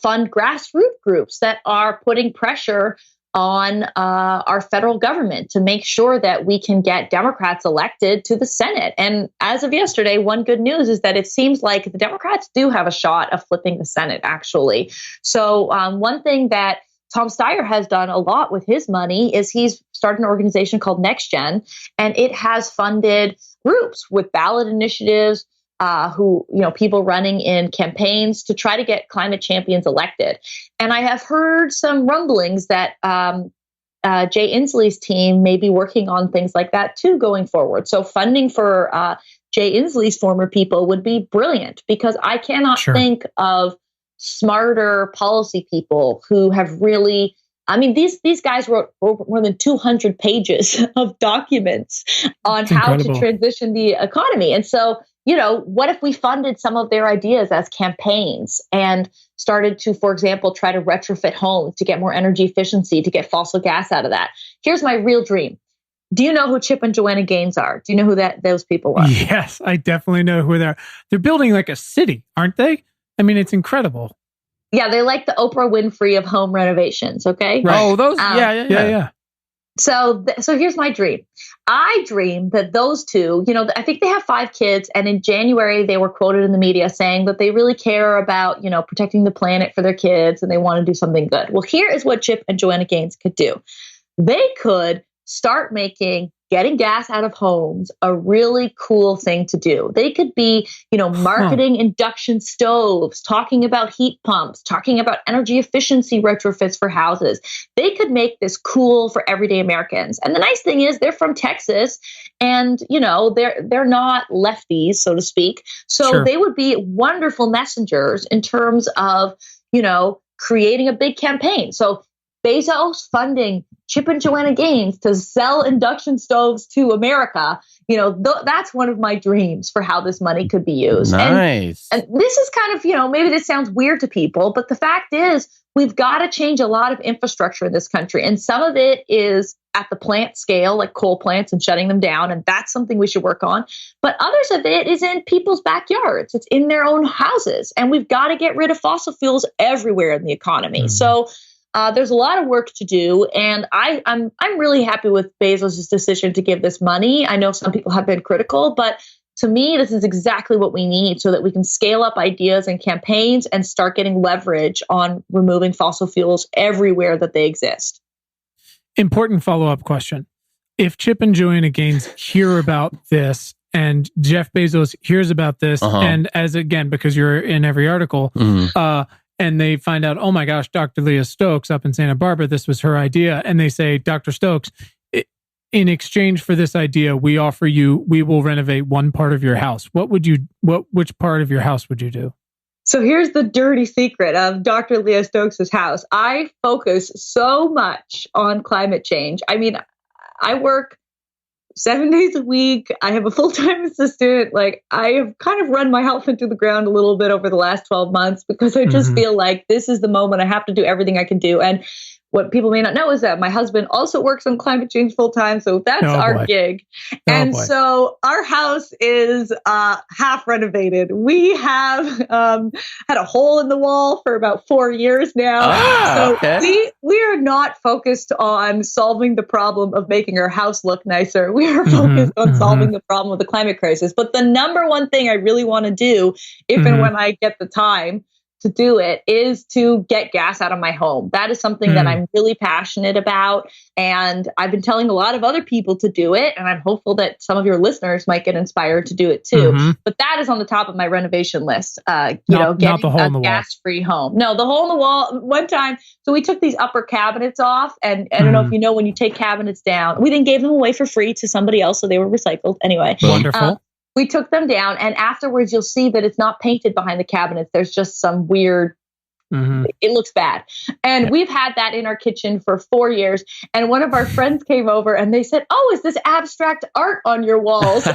fund grassroots groups that are putting pressure on our federal government to make sure that we can get Democrats elected to the Senate. And as of yesterday, one good news is that it seems like the Democrats do have a shot of flipping the Senate, actually. So one thing that Tom Steyer has done a lot with his money is he's started an organization called NextGen, and it has funded groups with ballot initiatives, people running in campaigns to try to get climate champions elected. And I have heard some rumblings that Jay Inslee's team may be working on things like that too going forward. So funding for Jay Inslee's former people would be brilliant, because I cannot think of smarter policy people who have really, these guys wrote more than 200 pages of documents on how to transition the economy. And so, what if we funded some of their ideas as campaigns and started to, for example, try to retrofit homes to get more energy efficiency, to get fossil gas out of that? Here's my real dream. Do you know who Chip and Joanna Gaines are? Do you know who those people are? Yes, I definitely know who they are. They're building like a city, aren't they? It's incredible. Yeah, they're like the Oprah Winfrey of home renovations, okay? Right. Oh, those, yeah. So here's my dream. I dream that those two, I think they have 5 kids. And in January, they were quoted in the media saying that they really care about, protecting the planet for their kids and they want to do something good. Well, here is what Chip and Joanna Gaines could do. They could start making getting gas out of homes a really cool thing to do. They could be, marketing induction stoves, talking about heat pumps, talking about energy efficiency retrofits for houses. They could make this cool for everyday Americans. And the nice thing is they're from Texas and, they're not lefties, so to speak. So they would be wonderful messengers in terms of, creating a big campaign. So Bezos funding Chip and Joanna Gaines to sell induction stoves to America, that's one of my dreams for how this money could be used. Nice. And this is kind of, maybe this sounds weird to people, but the fact is we've got to change a lot of infrastructure in this country. And some of it is at the plant scale, like coal plants and shutting them down. And that's something we should work on. But others of it is in people's backyards. It's in their own houses. And we've got to get rid of fossil fuels everywhere in the economy. Mm-hmm. So there's a lot of work to do. And I'm really happy with Bezos' decision to give this money. I know some people have been critical, but to me, this is exactly what we need so that we can scale up ideas and campaigns and start getting leverage on removing fossil fuels everywhere that they exist. Important follow-up question. If Chip and Joanna Gaines hear about this and Jeff Bezos hears about this, and because you're in every article, and they find out, oh my gosh, Dr. Leah Stokes up in Santa Barbara, this was her idea. And they say, Dr. Stokes, in exchange for this idea, we will renovate one part of your house. Which part of your house would you do? So here's the dirty secret of Dr. Leah Stokes' house. I focus so much on climate change. I mean, I work 7 days a week. I have a full-time assistant. Like, I have kind of run my health into the ground a little bit over the last 12 months because I just feel like this is the moment I have to do everything I can do. And what people may not know is that my husband also works on climate change full-time. So that's our gig. So our house is half renovated. We have had a hole in the wall for about 4 years now. We are not focused on solving the problem of making our house look nicer. We are focused on solving the problem of the climate crisis. But the number one thing I really want to do, if and when I get the time to do it, is to get gas out of my home. That is something that I'm really passionate about. And I've been telling a lot of other people to do it. And I'm hopeful that some of your listeners might get inspired to do it too. But that is on the top of my renovation list, getting a gas-free home. No, the hole in the wall one time. So we took these upper cabinets off. And I don't know if you know, when you take cabinets down, we then gave them away for free to somebody else. So they were recycled. Anyway. Wonderful. We took them down, and afterwards you'll see that it's not painted behind the cabinets. There's just some weird, it looks bad. And we've had that in our kitchen for 4 years. And one of our friends came over and they said, "Oh, is this abstract art on your walls?"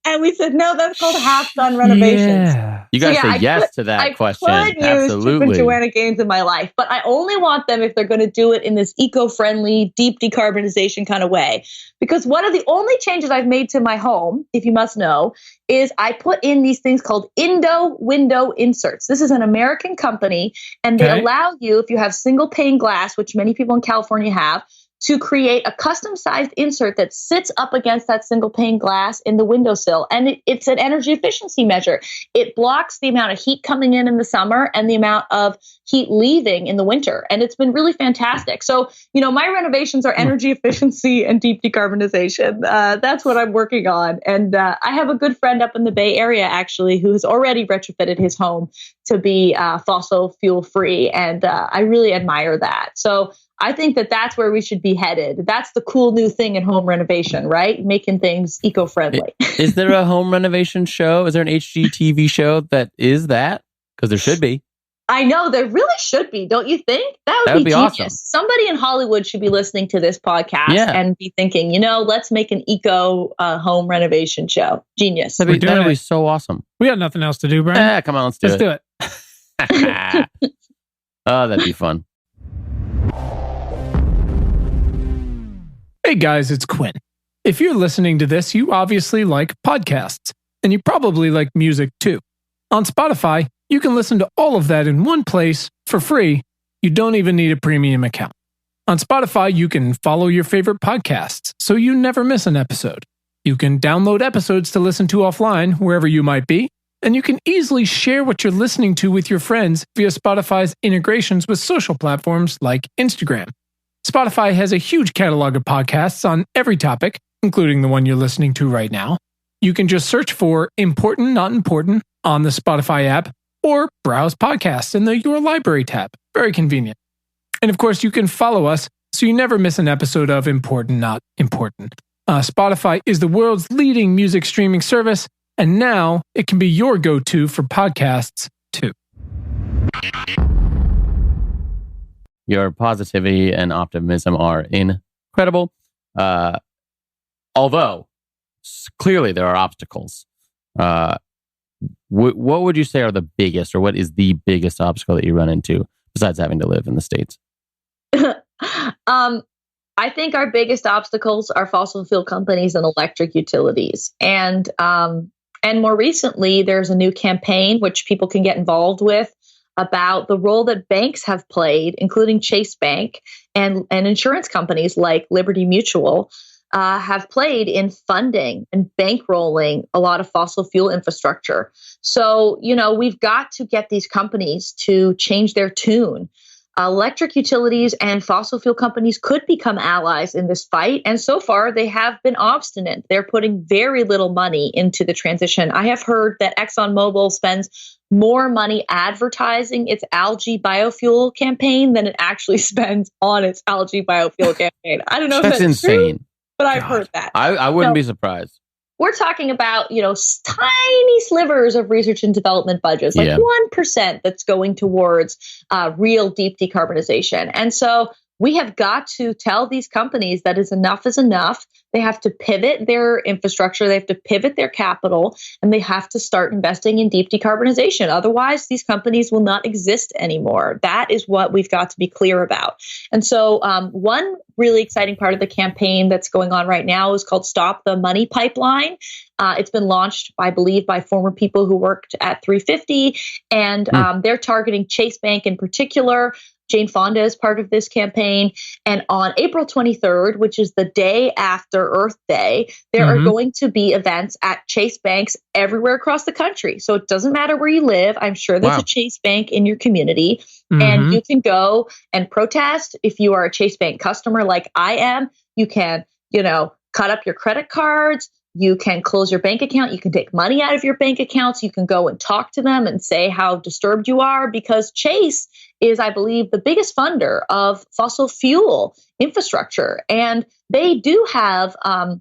And we said, "No, that's called half-done renovations." Yeah. You got to say yes to that question. I could use Chip and Joanna Gaines in my life, but I only want them if they're going to do it in this eco-friendly, deep decarbonization kind of way. Because one of the only changes I've made to my home, if you must know, is I put in these things called Indo window inserts. This is an American company, and they allow you, if you have single pane glass, which many people in California have, to create a custom-sized insert that sits up against that single pane glass in the windowsill. And it's an energy efficiency measure. It blocks the amount of heat coming in the summer and the amount of heat leaving in the winter. And it's been really fantastic. So, my renovations are energy efficiency and deep decarbonization. That's what I'm working on. And I have a good friend up in the Bay Area, actually, who has already retrofitted his home to be fossil fuel free. And I really admire that. So I think that that's where we should be headed. That's the cool new thing in home renovation, right? Making things eco-friendly. Is there a home renovation show? Is there an HGTV show that is that? Because there should be. I know, there really should be, don't you think? That would be genius. Awesome. Somebody in Hollywood should be listening to this podcast and be thinking, let's make an eco home renovation show. Genius. That'd be so awesome. We got nothing else to do, Brian. Come on, let's do it. Oh, that'd be fun. Hey guys, it's Quinn. If you're listening to this, you obviously like podcasts, and you probably like music too. On Spotify, you can listen to all of that in one place for free. You don't even need a premium account. On Spotify, you can follow your favorite podcasts so you never miss an episode. You can download episodes to listen to offline wherever you might be, and you can easily share what you're listening to with your friends via Spotify's integrations with social platforms like Instagram. Spotify has a huge catalog of podcasts on every topic, including the one you're listening to right now. You can just search for Important Not Important on the Spotify app or browse podcasts in the Your Library tab. Very convenient. And of course, you can follow us so you never miss an episode of Important Not Important. Spotify is the world's leading music streaming service, and now it can be your go-to for podcasts too. Your positivity and optimism are incredible. Although clearly there are obstacles. What would you say are the biggest, or what is the biggest obstacle that you run into besides having to live in the States? I think our biggest obstacles are fossil fuel companies and electric utilities. And more recently, there's a new campaign which people can get involved with about the role that banks have played, including Chase Bank and insurance companies like Liberty Mutual have played in funding and bankrolling a lot of fossil fuel infrastructure. So, we've got to get these companies to change their tune. Electric utilities and fossil fuel companies could become allies in this fight. And so far, they have been obstinate. They're putting very little money into the transition. I have heard that ExxonMobil spends more money advertising its algae biofuel campaign than it actually spends on its algae biofuel campaign. I don't know if that's insane. True, but I've heard that. I wouldn't be surprised. We're talking about, tiny slivers of research and development budgets, like 1% that's going towards real deep decarbonization. And so we have got to tell these companies that enough is enough. They have to pivot their infrastructure, they have to pivot their capital, and they have to start investing in deep decarbonization. Otherwise, these companies will not exist anymore. That is what we've got to be clear about. And so one really exciting part of the campaign that's going on right now is called Stop the Money Pipeline. It's been launched, I believe, by former people who worked at 350, and they're targeting Chase Bank in particular. Jane Fonda is part of this campaign. And on April 23rd, which is the day after Earth Day, there are going to be events at Chase Banks everywhere across the country. So it doesn't matter where you live. I'm sure there's a Chase Bank in your community. And you can go and protest. If you are a Chase Bank customer like I am, you can, cut up your credit cards. You can close your bank account. You can take money out of your bank accounts. You can go and talk to them and say how disturbed you are, because Chase is, I believe, the biggest funder of fossil fuel infrastructure. And they do have a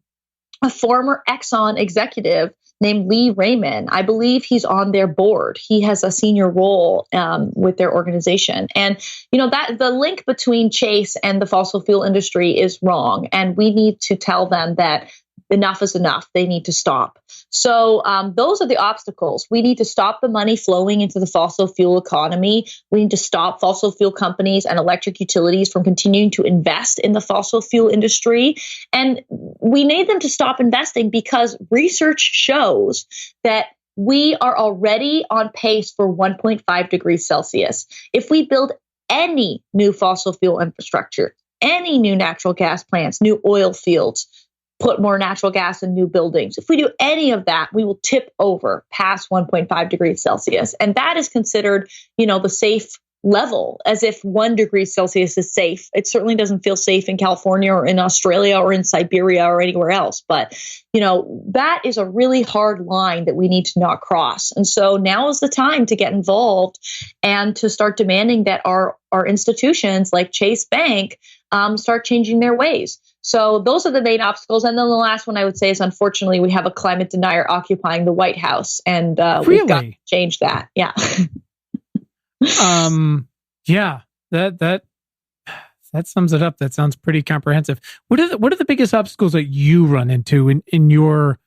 former Exxon executive named Lee Raymond. I believe he's on their board. He has a senior role with their organization. And, that the link between Chase and the fossil fuel industry is wrong. And we need to tell them that enough is enough. They need to stop. So those are the obstacles. We need to stop the money flowing into the fossil fuel economy. We need to stop fossil fuel companies and electric utilities from continuing to invest in the fossil fuel industry. And we need them to stop investing because research shows that we are already on pace for 1.5 degrees Celsius. If we build any new fossil fuel infrastructure, any new natural gas plants, new oil fields, put more natural gas in new buildings. If we do any of that, we will tip over past 1.5 degrees Celsius. And that is considered, the safe level, as if 1 degree Celsius is safe. It certainly doesn't feel safe in California or in Australia or in Siberia or anywhere else. But, that is a really hard line that we need to not cross. And so now is the time to get involved and to start demanding that our institutions like Chase Bank start changing their ways. So those are the main obstacles. And then the last one I would say is, unfortunately, we have a climate denier occupying the White House, and we've got to change that. Yeah. Yeah, that sums it up. That sounds pretty comprehensive. What are the biggest obstacles that you run into in your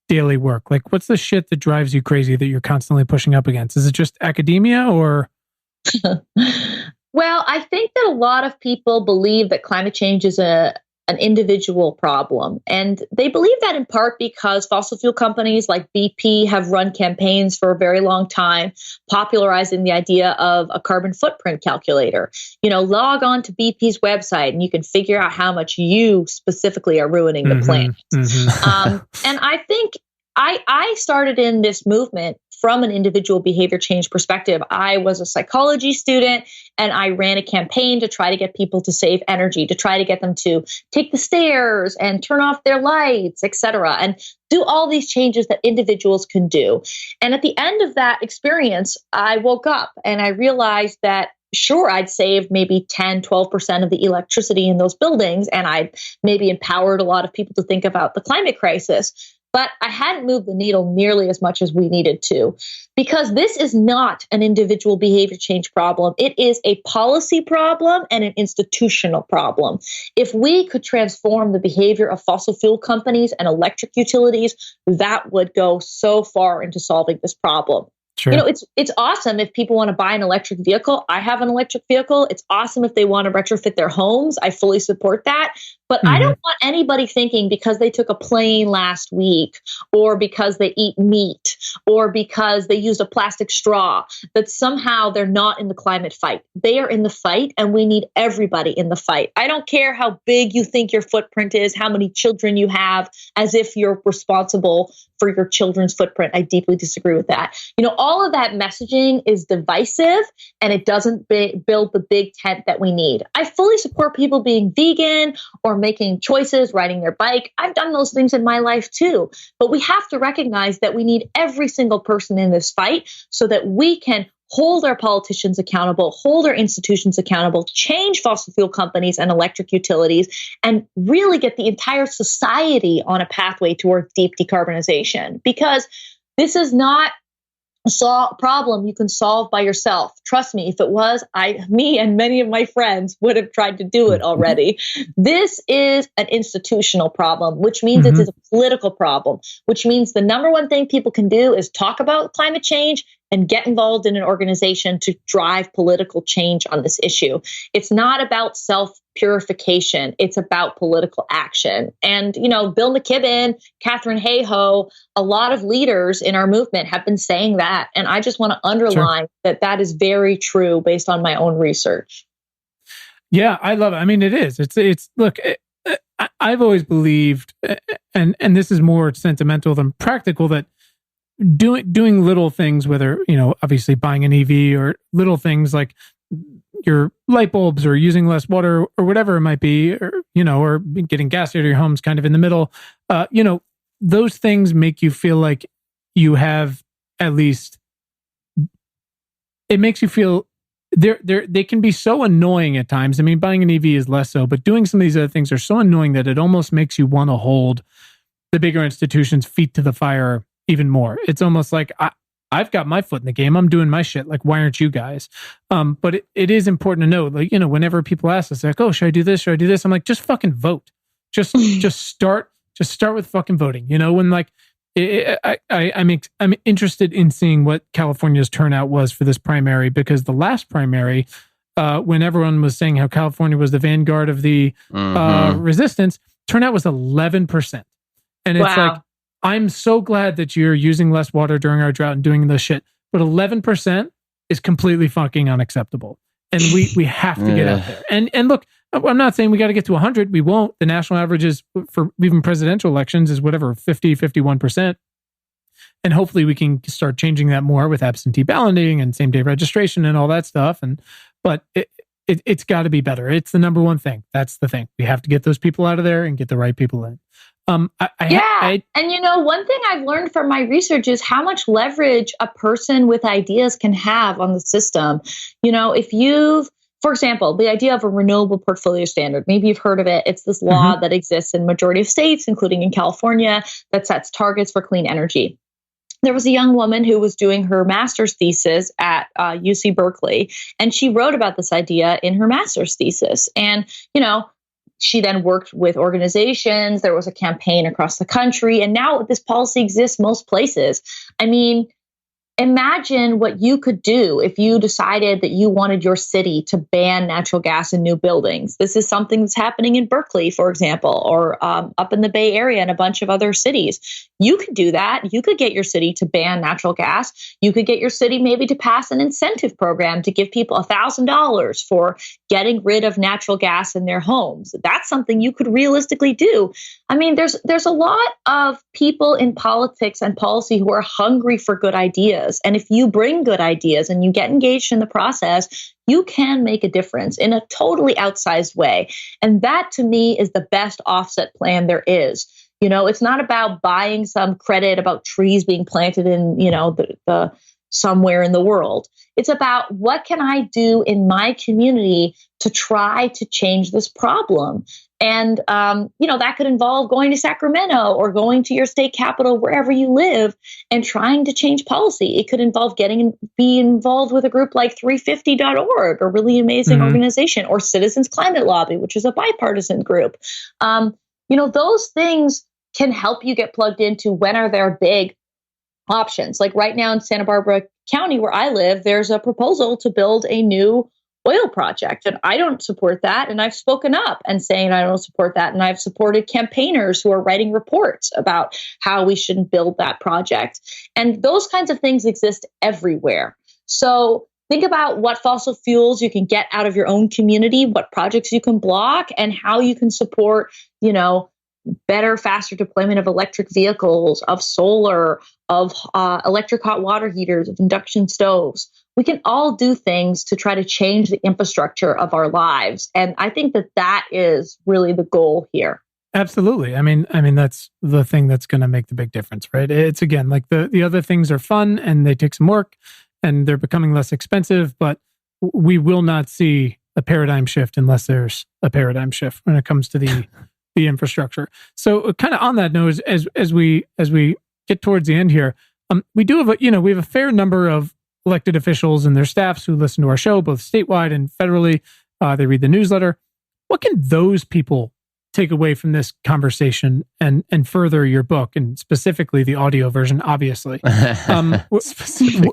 daily work? Like, what's the shit that drives you crazy that you're constantly pushing up against? Is it just academia or? Well, I think that a lot of people believe that climate change is an individual problem. And they believe that in part because fossil fuel companies like BP have run campaigns for a very long time, popularizing the idea of a carbon footprint calculator. Log on to BP's website and you can figure out how much you specifically are ruining the planet. And I think I started in this movement from an individual behavior change perspective. I was a psychology student and I ran a campaign to try to get people to save energy, to try to get them to take the stairs and turn off their lights, et cetera, and do all these changes that individuals can do. And at the end of that experience, I woke up and I realized that sure, I'd saved maybe 10, 12% of the electricity in those buildings, and I'd maybe empowered a lot of people to think about the climate crisis. but I hadn't moved the needle nearly as much as we needed to, because this is not an individual behavior change problem. It is a policy problem and an institutional problem. If we could transform the behavior of fossil fuel companies and electric utilities, that would go so far into solving this problem. Sure. It's awesome if people want to buy an electric vehicle. I have an electric vehicle. It's awesome if they want to retrofit their homes. I fully support that. But I don't want anybody thinking because they took a plane last week, or because they eat meat, or because they used a plastic straw, that somehow they're not in the climate fight. They are in the fight, and we need everybody in the fight. I don't care how big you think your footprint is, how many children you have, as if you're responsible for your children's footprint. I deeply disagree with that. All of that messaging is divisive, and it doesn't build the big tent that we need. I fully support people being vegan or making choices, riding their bike. I've done those things in my life too. But we have to recognize that we need every single person in this fight so that we can hold our politicians accountable, hold our institutions accountable, change fossil fuel companies and electric utilities, and really get the entire society on a pathway towards deep decarbonization. Because this is not a problem you can solve by yourself. Trust me, if it was, me and many of my friends would have tried to do it already. This is an institutional problem, which means it is a political problem, which means the number one thing people can do is talk about climate change and get involved in an organization to drive political change on this issue. It's not about self-purification. It's about political action. And, Bill McKibben, Katharine Hayhoe, a lot of leaders in our movement have been saying that. And I just want to underline that is very true based on my own research. Yeah, I love it. I mean, it is. Look, I've always believed, and this is more sentimental than practical, that doing little things, whether, obviously buying an EV, or little things like your light bulbs or using less water or whatever it might be, or getting gas out of your homes kind of in the middle, those things make you feel like you have at least, it makes you feel they can be so annoying at times. I mean, buying an EV is less so, but doing some of these other things are so annoying that it almost makes you want to hold the bigger institutions' feet to the fire even more. It's almost like I've got my foot in the game. I'm doing my shit. Like, why aren't you guys? But it is important to know, like, whenever people ask us, like, oh, should I do this? Should I do this? I'm like, just fucking vote. Just start with fucking voting. When like, I'm interested in seeing what California's turnout was for this primary, because the last primary, when everyone was saying how California was the vanguard of the resistance, turnout was 11%. And it's like, I'm so glad that you're using less water during our drought and doing this shit, but 11% is completely fucking unacceptable. And we have to get out there. And look, I'm not saying we got to get to 100. We won't. The national average is, for even presidential elections, is whatever, 50, 51%. And hopefully we can start changing that more with absentee balloting and same day registration and all that stuff. But it's got to be better. It's the number one thing. That's the thing. We have to get those people out of there and get the right people in. And one thing I've learned from my research is how much leverage a person with ideas can have on the system. If for example, the idea of a renewable portfolio standard, maybe you've heard of it. It's this law that exists in majority of states, including in California, that sets targets for clean energy. There was a young woman who was doing her master's thesis at UC Berkeley, and she wrote about this idea in her master's thesis. And, she then worked with organizations. There was a campaign across the country, and now this policy exists most places. I mean, imagine what you could do if you decided that you wanted your city to ban natural gas in new buildings. This is something that's happening in Berkeley, for example, or up in the Bay Area and a bunch of other cities. You could do that. You could get your city to ban natural gas. You could get your city maybe to pass an incentive program to give people $1,000 for getting rid of natural gas in their homes. That's something you could realistically do. I mean, there's a lot of people in politics and policy who are hungry for good ideas. And if you bring good ideas and you get engaged in the process, you can make a difference in a totally outsized way. And that, to me, is the best offset plan there is. It's not about buying some credit about trees being planted in, the somewhere in the world. It's about what can I do in my community to try to change this problem. And, that could involve going to Sacramento or going to your state capital, wherever you live, and trying to change policy. It could involve be involved with a group like 350.org, a really amazing organization, or Citizens Climate Lobby, which is a bipartisan group. Those things can help you get plugged into when are there big options. Like right now in Santa Barbara County, where I live, there's a proposal to build a new oil project. And I don't support that. And I've spoken up and saying I don't support that. And I've supported campaigners who are writing reports about how we shouldn't build that project. And those kinds of things exist everywhere. So think about what fossil fuels you can get out of your own community, what projects you can block, and how you can support, better, faster deployment of electric vehicles, of solar, of electric hot water heaters, of induction stoves. We can all do things to try to change the infrastructure of our lives. And I think that is really the goal here. Absolutely. I mean, that's the thing that's going to make the big difference, right? It's again, like the other things are fun and they take some work and they're becoming less expensive, but we will not see a paradigm shift unless there's a paradigm shift when it comes to the infrastructure. So kind of on that note, as we get towards the end here, we do have we have a fair number of elected officials and their staffs who listen to our show, both statewide and federally. They read the newsletter. What can those people take away from this conversation and further your book, and specifically the audio version, obviously?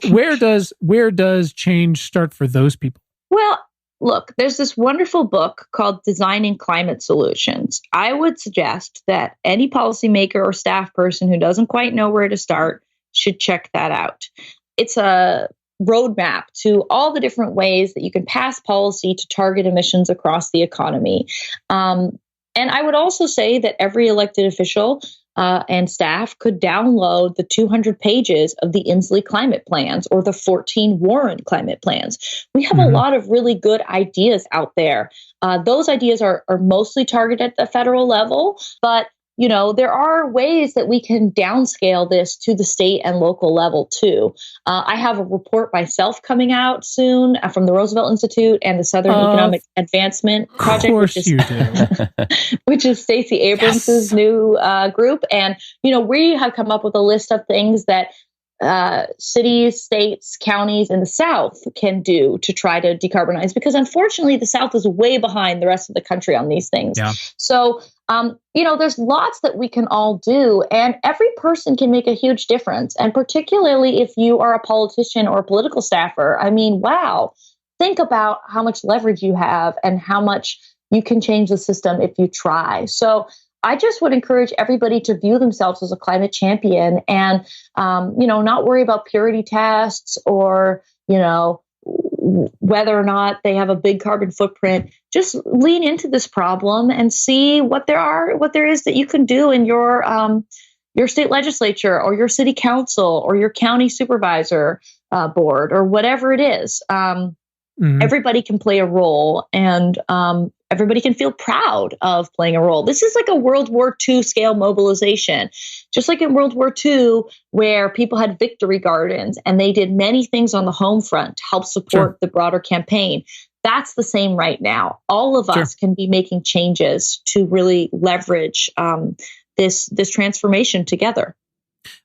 Where does change start for those people? Well, look, there's this wonderful book called Designing Climate Solutions. I would suggest that any policymaker or staff person who doesn't quite know where to start should check that out. It's a roadmap to all the different ways that you can pass policy to target emissions across the economy. And I would also say that every elected official and staff could download the 200 pages of the Inslee climate plans or the 14 Warren climate plans. We have a lot of really good ideas out there. Those ideas are mostly targeted at the federal level, but there are ways that we can downscale this to the state and local level too. I have a report myself coming out soon from the Roosevelt Institute and the Southern Economic Advancement Project, which is Stacey Abrams' new group. And, we have come up with a list of things that cities, states, counties in the South can do to try to decarbonize, because unfortunately the South is way behind the rest of the country on these things. Yeah. So, there's lots that we can all do, and every person can make a huge difference. And particularly if you are a politician or a political staffer, wow, think about how much leverage you have and how much you can change the system if you try. So I just would encourage everybody to view themselves as a climate champion and, not worry about purity tests or, whether or not they have a big carbon footprint. Just lean into this problem and see what there is that you can do in your state legislature or your city council or your county supervisor board or whatever it is. Everybody can play a role, and everybody can feel proud of playing a role. This is like a World War II scale mobilization. Just like in World War II, where people had victory gardens and they did many things on the home front to help support the broader campaign. That's the same right now. All of us can be making changes to really leverage this transformation together.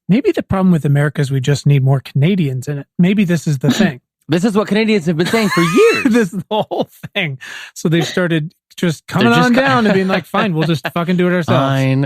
Maybe the problem with America is we just need more Canadians in it. Maybe this is the thing. This is what Canadians have been saying for years. This is the whole thing. So they've started just coming down and being like, fine, we'll just fucking do it ourselves. Fine.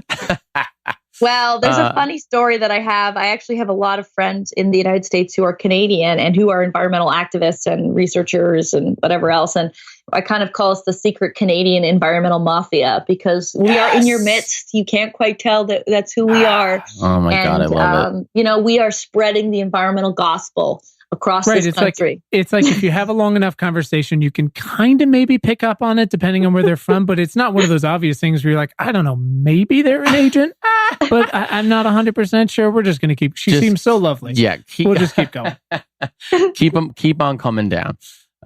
Well, there's a funny story that I have. I actually have a lot of friends in the United States who are Canadian and who are environmental activists and researchers and whatever else. And I kind of call us the secret Canadian environmental mafia, because we are in your midst. You can't quite tell that that's who we are. Oh my God, I love it. We are spreading the environmental gospel across this country. It's like if you have a long enough conversation, you can kind of maybe pick up on it depending on where they're from, but it's not one of those obvious things where you're like, I don't know, maybe they're an agent, but I'm not 100% sure. We're just going to she seems so lovely. Yeah. We'll just keep going. keep on coming down.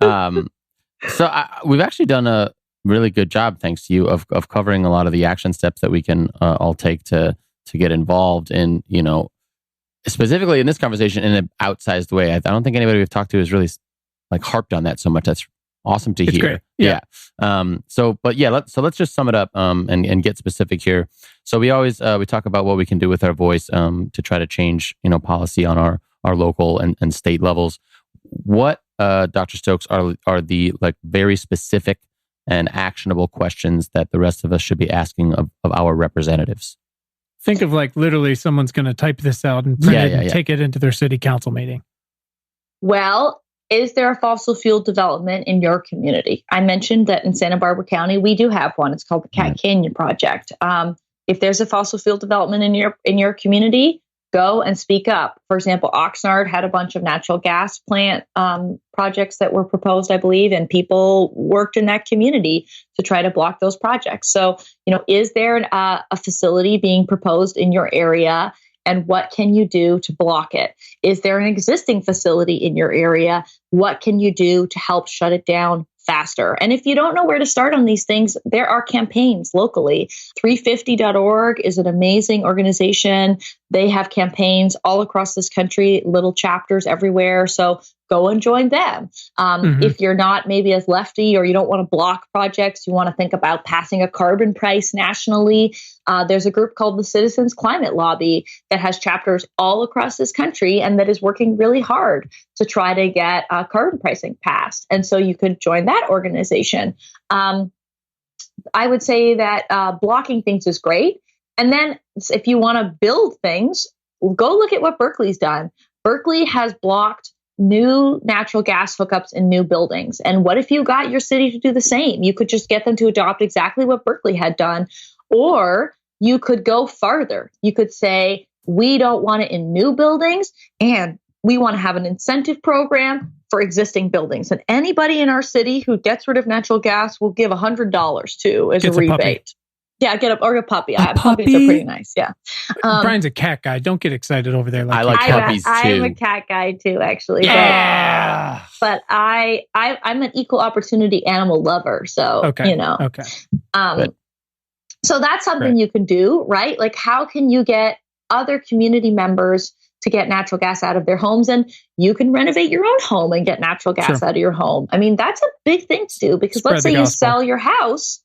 So we've actually done a really good job, thanks to you, of covering a lot of the action steps that we can all take to get involved in, specifically in this conversation in an outsized way. I don't think anybody we've talked to has really like harped on that so much. That's awesome to hear. Great. Yeah. Let's just sum it up and get specific here. So we always we talk about what we can do with our voice to try to change policy on our local and state levels. What Dr. Stokes are the like very specific and actionable questions that the rest of us should be asking of our representatives? Think of like literally someone's going to type this out and print it and take it into their city council meeting. Well, is there a fossil fuel development in your community? I mentioned that in Santa Barbara County, we do have one. It's called the Cat Canyon Project. If there's a fossil fuel development in your community, go and speak up. For example, Oxnard had a bunch of natural gas plant projects that were proposed, I believe, and people worked in that community to try to block those projects. So, is there a facility being proposed in your area, and what can you do to block it? Is there an existing facility in your area? What can you do to help shut it down faster? And if you don't know where to start on these things, there are campaigns locally. 350.org is an amazing organization. They have campaigns all across this country, little chapters everywhere. So go and join them. If you're not maybe as lefty or you don't want to block projects, you want to think about passing a carbon price nationally. There's a group called the Citizens Climate Lobby that has chapters all across this country and that is working really hard to try to get carbon pricing passed. And so you could join that organization. I would say that blocking things is great. And then if you want to build things, go look at what Berkeley's done. Berkeley has blocked new natural gas hookups in new buildings. And what if you got your city to do the same? You could just get them to adopt exactly what Berkeley had done. Or you could go farther. You could say, we don't want it in new buildings, and we want to have an incentive program for existing buildings. And anybody in our city who gets rid of natural gas will give $100 to as a rebate. Yeah, get a puppy. Puppies are pretty nice. Yeah. Brian's a cat guy. Don't get excited over there. I like puppies too. I'm a cat guy too, actually. Yeah. But I'm an equal opportunity animal lover. So, Okay. So that's something you can do, right? Like, how can you get other community members to get natural gas out of their homes? And you can renovate your own home and get natural gas out of your home. I mean, that's a big thing to do, because let's say you sell your house.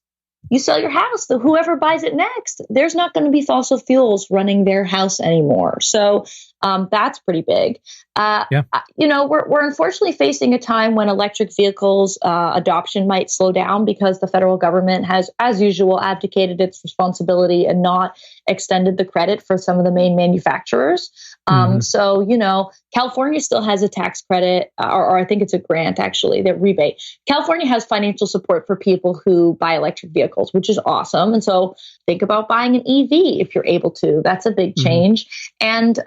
So whoever buys it next, there's not going to be fossil fuels running their house anymore. So that's pretty big. We're unfortunately facing a time when electric vehicles adoption might slow down because the federal government has, as usual, abdicated its responsibility and not extended the credit for some of the main manufacturers. So, California still has a tax credit, or I think it's a grant, actually, that rebate. California has financial support for people who buy electric vehicles, which is awesome. And so think about buying an EV if you're able to. That's a big change. And,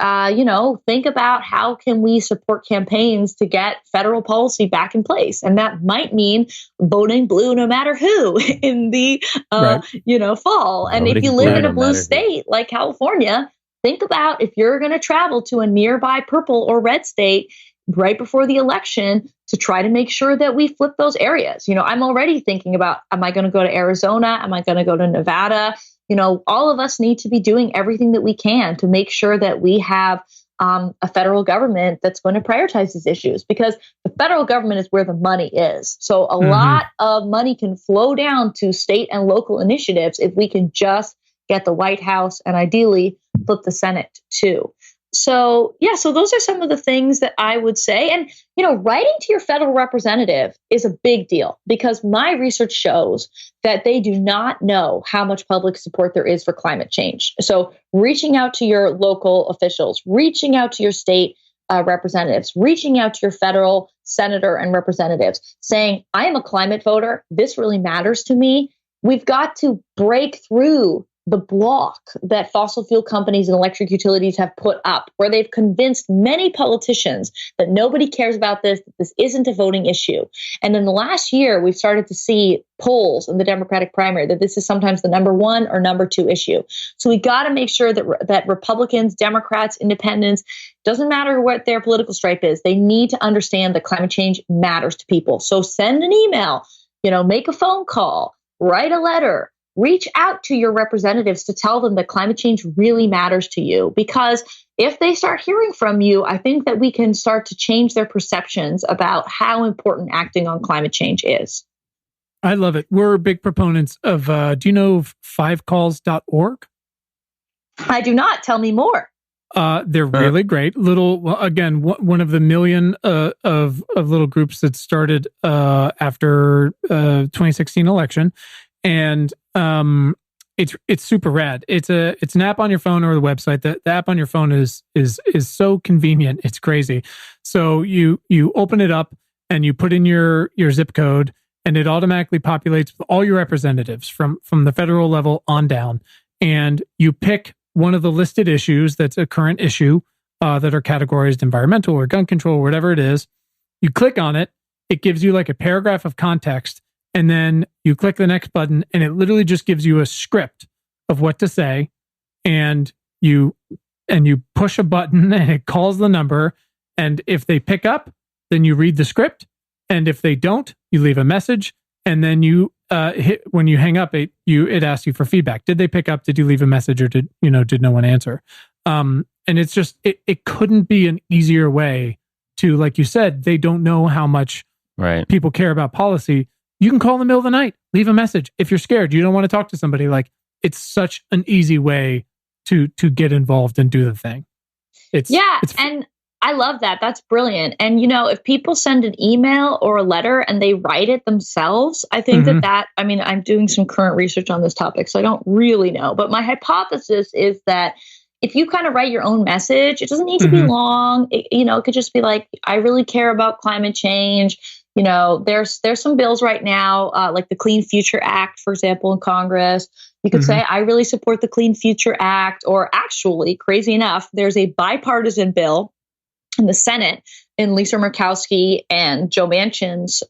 think about how can we support campaigns to get federal policy back in place. And that might mean voting blue no matter who in the, fall. And if you live in a blue state like California, think about if you're going to travel to a nearby purple or red state right before the election to try to make sure that we flip those areas. I'm already thinking about, am I going to go to Arizona? Am I going to go to Nevada? All of us need to be doing everything that we can to make sure that we have a federal government that's going to prioritize these issues, because the federal government is where the money is. So a lot of money can flow down to state and local initiatives if we can just get the White House and ideally flip the Senate too. So those are some of the things that I would say. And, writing to your federal representative is a big deal, because my research shows that they do not know how much public support there is for climate change. So reaching out to your local officials, reaching out to your state representatives, reaching out to your federal senator and representatives, saying, I am a climate voter. This really matters to me. We've got to break through the block that fossil fuel companies and electric utilities have put up, where they've convinced many politicians that nobody cares about this, that this isn't a voting issue. And in the last year, we've started to see polls in the Democratic primary that this is sometimes the number one or number two issue. So we got to make sure that Republicans, Democrats, independents, doesn't matter what their political stripe is, they need to understand that climate change matters to people. So send an email, make a phone call, write a letter, reach out to your representatives to tell them that climate change really matters to you. Because if they start hearing from you, I think that we can start to change their perceptions about how important acting on climate change is. I love it. We're big proponents of, do you know 5calls.org? I do not. Tell me more. They're really great. Again, one of the million of little groups that started after 2016 election, and it's super rad. It's an app on your phone or the website. The app on your phone is so convenient. It's crazy. So you open it up and you put in your zip code, and it automatically populates with all your representatives from the federal level on down, and you pick one of the listed issues that's a current issue that are categorized environmental or gun control, or whatever it is. You click on it, it gives you like a paragraph of context, and then you click the next button, and it literally just gives you a script of what to say, and you push a button, and it calls the number, and if they pick up, then you read the script, and if they don't, you leave a message, and then you when you hang up, it asks you for feedback. Did they pick up? Did you leave a message, or did no one answer? And it's just it couldn't be an easier way to, like you said, they don't know how much people care about policy. You can call in the middle of the night, leave a message. If you're scared, you don't want to talk to somebody, like, it's such an easy way to get involved and do the thing. And I love that. That's brilliant. And, if people send an email or a letter and they write it themselves, I think I'm doing some current research on this topic, so I don't really know. But my hypothesis is that if you kind of write your own message, it doesn't need to be long. It could just be like, I really care about climate change. There's some bills right now, like the Clean Future Act, for example, in Congress. You could say, I really support the Clean Future Act, or actually, crazy enough, there's a bipartisan bill in the Senate in Lisa Murkowski and Joe Manchin's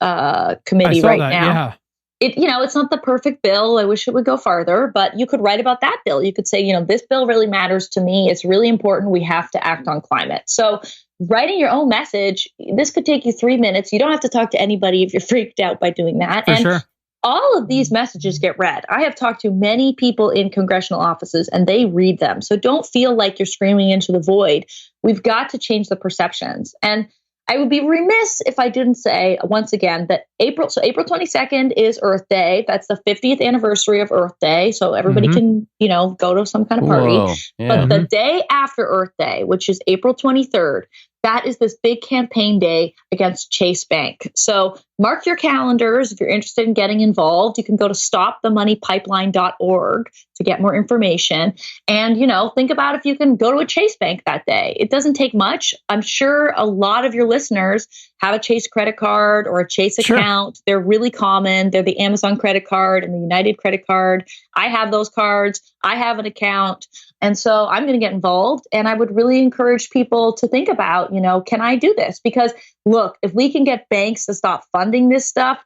committee right now. Yeah. It's not the perfect bill. I wish it would go farther, but you could write about that bill. You could say, this bill really matters to me. It's really important. We have to act on climate. So writing your own message, this could take you 3 minutes. You don't have to talk to anybody if you're freaked out by doing that. For sure. All of these messages get read. I have talked to many people in congressional offices, and they read them. So don't feel like you're screaming into the void. We've got to change the perceptions. And I would be remiss if I didn't say, once again, that April 22nd is Earth Day. That's the 50th anniversary of Earth Day. So everybody can, go to some kind of party. Whoa, yeah. But the day after Earth Day, which is April 23rd, that is this big campaign day against Chase Bank. So mark your calendars. If you're interested in getting involved, you can go to stopthemoneypipeline.org to get more information. And, think about if you can go to a Chase Bank that day. It doesn't take much. I'm sure a lot of your listeners have a Chase credit card or a Chase account. They're really common. They're the Amazon credit card and the United credit card. I have those cards. I have an account. And so I'm going to get involved. And I would really encourage people to think about, can I do this? Because look, if we can get banks to stop funding this stuff,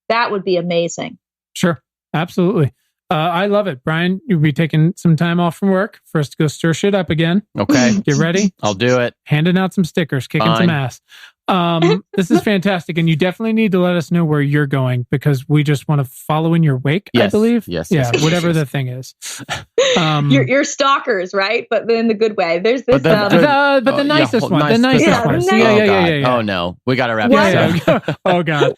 that would be amazing. Sure. Absolutely. I love it. Brian, you'll be taking some time off from work for us to go stir shit up again. Okay. Get ready. I'll do it. Handing out some stickers, kicking some ass. This is fantastic. And you definitely need to let us know where you're going, because we just want to follow in your wake, I believe. Yes. Whatever the thing is. You're stalkers, right? But in the good way. There's this. But the nicest one. The nicest one. Yeah. Oh, no. We got to wrap this up. Oh, God.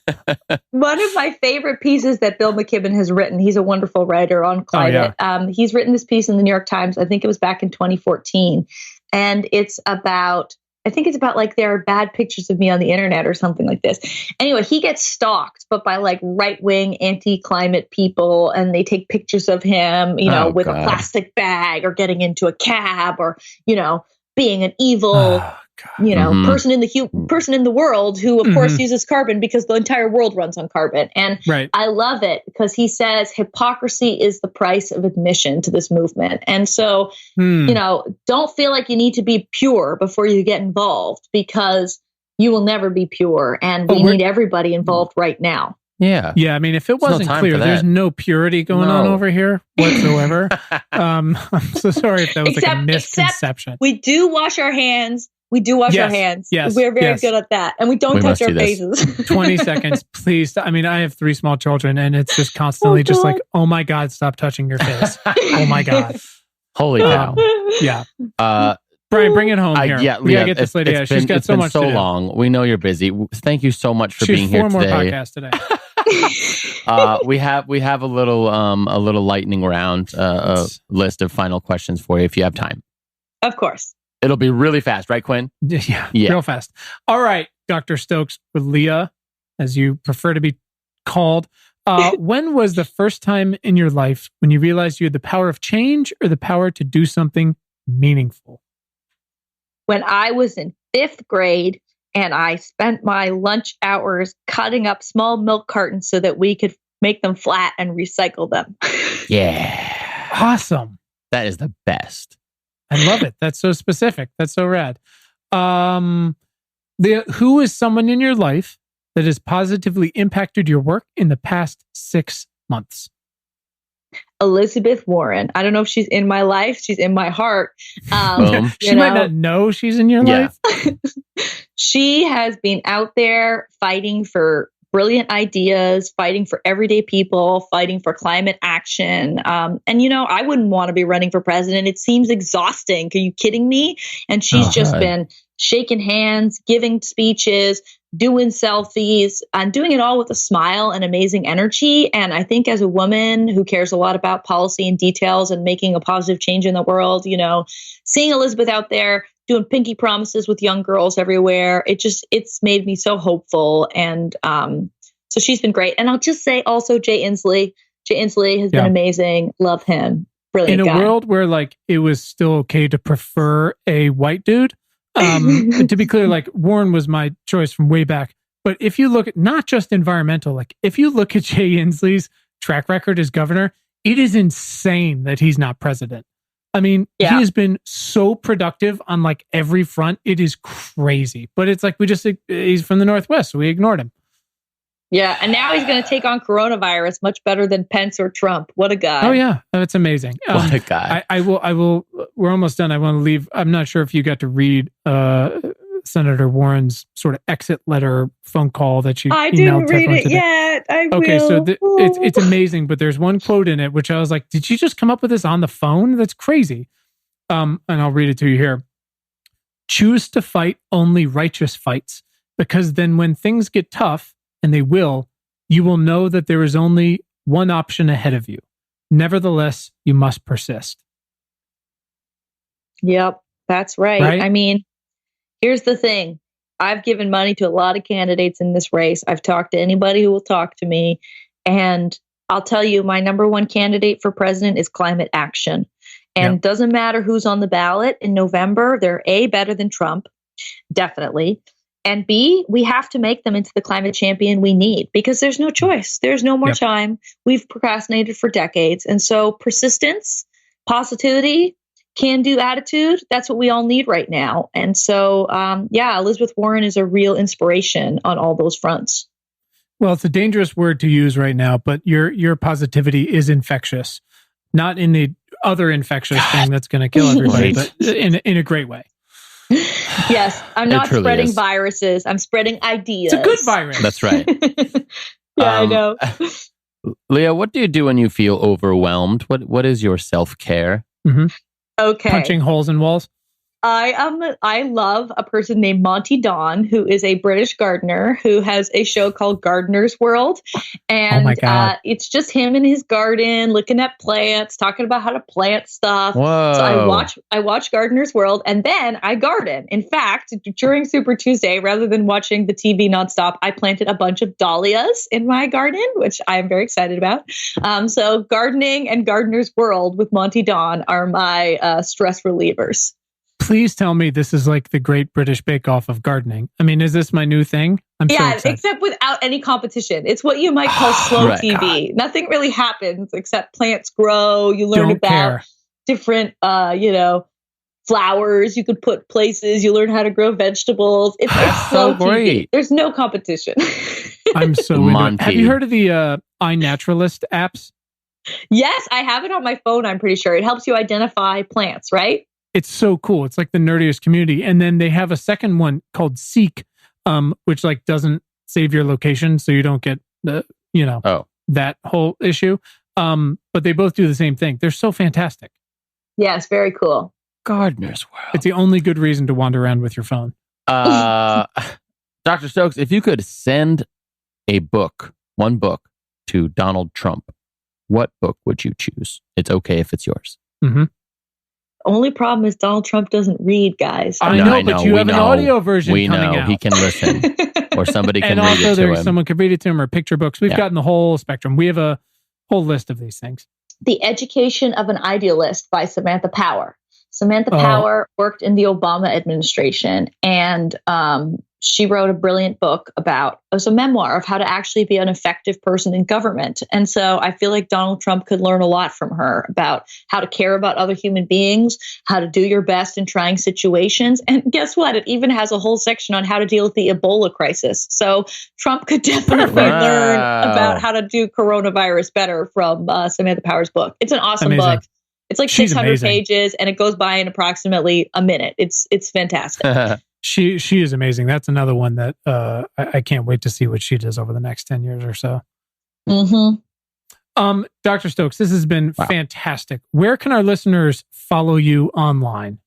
One of my favorite pieces that Bill McKibben has written, he's a wonderful writer on climate. He's written this piece in the New York Times. I think it was back in 2014. And it's about like there are bad pictures of me on the internet or something like this. Anyway, he gets stalked, but by like right-wing anti-climate people, and they take pictures of him, with a plastic bag or getting into a cab or, being an evil, person in the world who, of course, uses carbon because the entire world runs on carbon. And I love it because he says hypocrisy is the price of admission to this movement. And so, don't feel like you need to be pure before you get involved, because you will never be pure. And we need everybody involved right now. Yeah. Yeah. I mean, if it wasn't clear, there's no purity going on over here whatsoever. I'm so sorry if that was like a misconception. We do wash our hands. We do wash our Yes, hands. yes, We're very yes. good at that. And we don't We touch must our do this. faces. 20 seconds, please. I mean, I have 3 small children, and it's just constantly just like, oh my God, stop touching your face. Oh my God. Holy cow. Yeah. Uh, Brian, bring it home here. yeah, We gotta Leah, get this lady out. She's got it's so been much so to do. long. We know you're busy. Thank you so much for She's being here 4 more today. podcasts today. We have a little lightning round list of final questions for you if you have time. Of course. It'll be really fast, right, Quinn? Yeah, Yeah. real fast. All right, Dr. Stokes, with Leah, as you prefer to be called. When was the first time in your life when you realized you had the power of change or the power to do something meaningful? When I was in 5th grade and I spent my lunch hours cutting up small milk cartons so that we could make them flat and recycle them. Yeah. Awesome. That is the best. I love it. That's so specific. That's so rad. Who is someone in your life that has positively impacted your work in the past 6 months? Elizabeth Warren. I don't know if she's in my life. She's in my heart. She might not know she's in your life. She has been out there fighting for brilliant ideas, fighting for everyday people, fighting for climate action. And, I wouldn't want to be running for president. It seems exhausting. Are you kidding me? And she's been shaking hands, giving speeches, doing selfies, and doing it all with a smile and amazing energy. And I think as a woman who cares a lot about policy and details and making a positive change in the world, seeing Elizabeth out there doing pinky promises with young girls everywhere, it's made me so hopeful. And so she's been great. And I'll just say also Jay Inslee. Jay Inslee has been amazing. Love him. Brilliant in a guy. world where it was still okay to prefer a white dude. To be clear, Warren was my choice from way back. But if you look at not just environmental, if you look at Jay Inslee's track record as governor, it is insane that he's not president. I mean, he has been so productive on every front. It is crazy. But it's he's from the Northwest, so we ignored him. Yeah, and now he's going to take on coronavirus much better than Pence or Trump. What a guy. Oh, yeah. That's amazing. What a guy. I will, we're almost done. I want to leave. I'm not sure if you got to read Senator Warren's sort of exit letter phone call that she I emailed didn't read it today. yet. I Okay, will. so it's amazing, but there's one quote in it which I was like, did she just come up with this on the phone? That's crazy. And I'll read it to you here. Choose to fight only righteous fights, because then when things get tough, and they will, you will know that there is only one option ahead of you. Nevertheless, you must persist. Yep, that's right. I mean, here's the thing. I've given money to a lot of candidates in this race. I've talked to anybody who will talk to me. And I'll tell you, my number one candidate for president is climate action. And it doesn't matter who's on the ballot in November. They're A, better than Trump, definitely. And B, we have to make them into the climate champion we need, because there's no choice. There's no more time. We've procrastinated for decades. And so persistence, positivity, can-do attitude, that's what we all need right now. And so, Elizabeth Warren is a real inspiration on all those fronts. Well, it's a dangerous word to use right now, but your positivity is infectious. Not in the other infectious thing that's going to kill everybody, but in a great way. Yes, I'm not spreading viruses. I'm spreading ideas. It's a good virus. That's right. I know. Leah, what do you do when you feel overwhelmed? What is your self-care? Mm-hmm. Okay. Punching holes in walls. I love a person named Monty Don, who is a British gardener who has a show called Gardener's World. And it's just him in his garden, looking at plants, talking about how to plant stuff. Whoa. So I watch Gardener's World, and then I garden. In fact, during Super Tuesday, rather than watching the TV nonstop, I planted a bunch of dahlias in my garden, which I am very excited about. So gardening and Gardener's World with Monty Don are my stress relievers. Please tell me this is like the Great British Bake Off of gardening. I mean, is this my new thing? I'm so excited. Except without any competition. It's what you might call slow TV. Nothing really happens except plants grow. You learn about different, flowers you could put places. You learn how to grow vegetables. It's like slow TV. There's no competition. I'm so into it. Have you heard of the iNaturalist apps? Yes, I have it on my phone, I'm pretty sure. It helps you identify plants, right? It's so cool. It's like the nerdiest community. And then they have a second one called Seek, which like doesn't save your location, so you don't get that whole issue. But they both do the same thing. They're so fantastic. Yes, very cool. Gardener's World. It's the only good reason to wander around with your phone. Dr. Stokes, if you could send one book to Donald Trump, what book would you choose? It's okay if it's yours. Mm-hmm. Only problem is Donald Trump doesn't read, guys. I know, but you have an audio version coming out. He can listen, or somebody can and read also it to him. Someone can read it to him, or picture books. We've gotten the whole spectrum. We have a whole list of these things. The Education of an Idealist by Samantha Power. Samantha Power worked in the Obama administration, and she wrote a brilliant book about, it was a memoir of how to actually be an effective person in government. And so I feel like Donald Trump could learn a lot from her about how to care about other human beings, how to do your best in trying situations. And guess what? It even has a whole section on how to deal with the Ebola crisis. So Trump could definitely learn about how to do coronavirus better from Samantha Power's book. It's an awesome book. It's like 600 pages, and it goes by in approximately a minute. It's fantastic. She is amazing. That's another one that I can't wait to see what she does over the next 10 years or so. Mm-hmm. Dr. Stokes, this has been fantastic. Where can our listeners follow you online?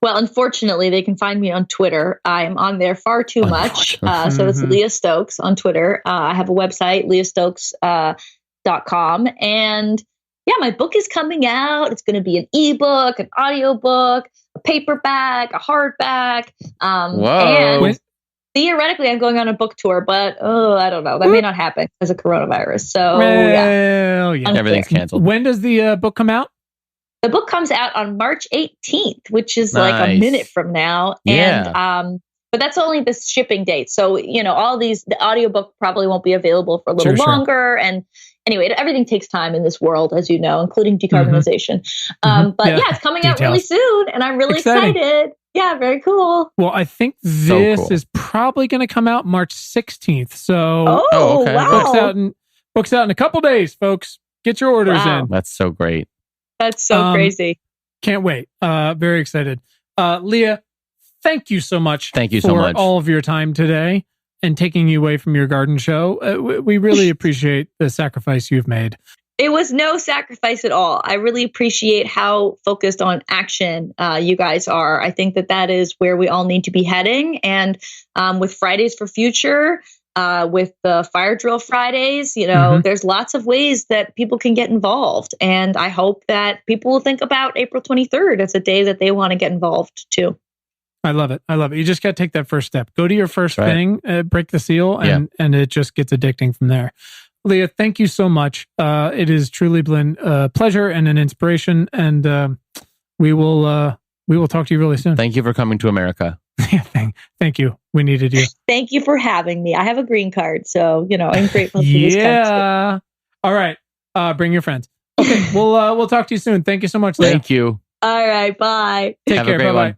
Well, unfortunately, they can find me on Twitter. I'm on there far too much. So it's Leah Stokes on Twitter. I have a website, leahstokes.com. And yeah, my book is coming out. It's going to be an ebook, an audiobook, a paperback, a hardback. And theoretically, I'm going on a book tour, but I don't know. That may not happen because of coronavirus. So everything's canceled. When does the book come out? The book comes out on March 18th, which is like a minute from now. And but that's only the shipping date. So, all these, the audiobook probably won't be available for a little longer. And anyway, everything takes time in this world, as you know, including decarbonization. But it's coming out really soon, and I'm really excited. Yeah, very cool. Well, I think this is probably going to come out March 16th. So, wow. Books out in a couple days, folks. Get your orders in. That's so great. That's so crazy. Can't wait. Very excited. Leah, thank you so much. Thank you so much for all of your time today and taking you away from your garden show. We really appreciate the sacrifice you've made. It was no sacrifice at all. I really appreciate how focused on action you guys are. I think that is where we all need to be heading. And with Fridays for Future, with the Fire Drill Fridays, there's lots of ways that people can get involved. And I hope that people will think about April 23rd as a day that they want to get involved too. I love it. You just got to take that first step. Go to your first thing, break the seal, and it just gets addicting from there. Leah, thank you so much. It has truly been a pleasure and an inspiration, and we will talk to you really soon. Thank you for coming to America. Thank you. We needed you. Thank you for having me. I have a green card, so I'm grateful for this country. All right. Bring your friends. Okay, we'll talk to you soon. Thank you so much, Leah. Thank you. All right, bye. Take care. Bye bye.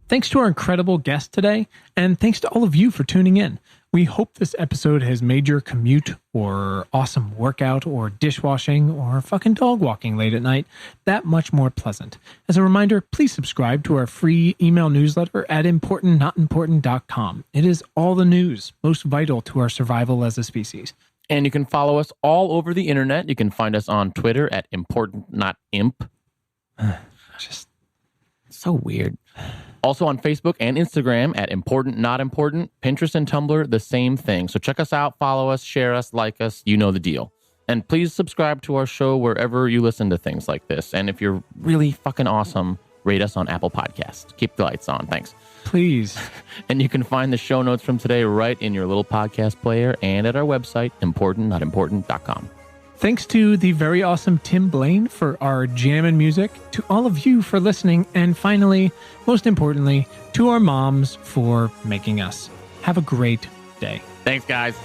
Thanks to our incredible guest today, and thanks to all of you for tuning in. We hope this episode has made your commute or awesome workout or dishwashing or fucking dog walking late at night that much more pleasant. As a reminder, please subscribe to our free email newsletter at importantnotimportant.com. It is all the news, most vital to our survival as a species. And you can follow us all over the internet. You can find us on Twitter at importantnotimp. Just so weird. Also on Facebook and Instagram at Important Not Important. Pinterest and Tumblr, the same thing. So check us out, follow us, share us, like us. You know the deal. And please subscribe to our show wherever you listen to things like this. And if you're really fucking awesome, rate us on Apple Podcasts. Keep the lights on. Thanks. Please. And you can find the show notes from today right in your little podcast player and at our website, importantnotimportant.com. Thanks to the very awesome Tim Blaine for our jam and music, to all of you for listening, and finally, most importantly, to our moms for making us. Have a great day. Thanks, guys.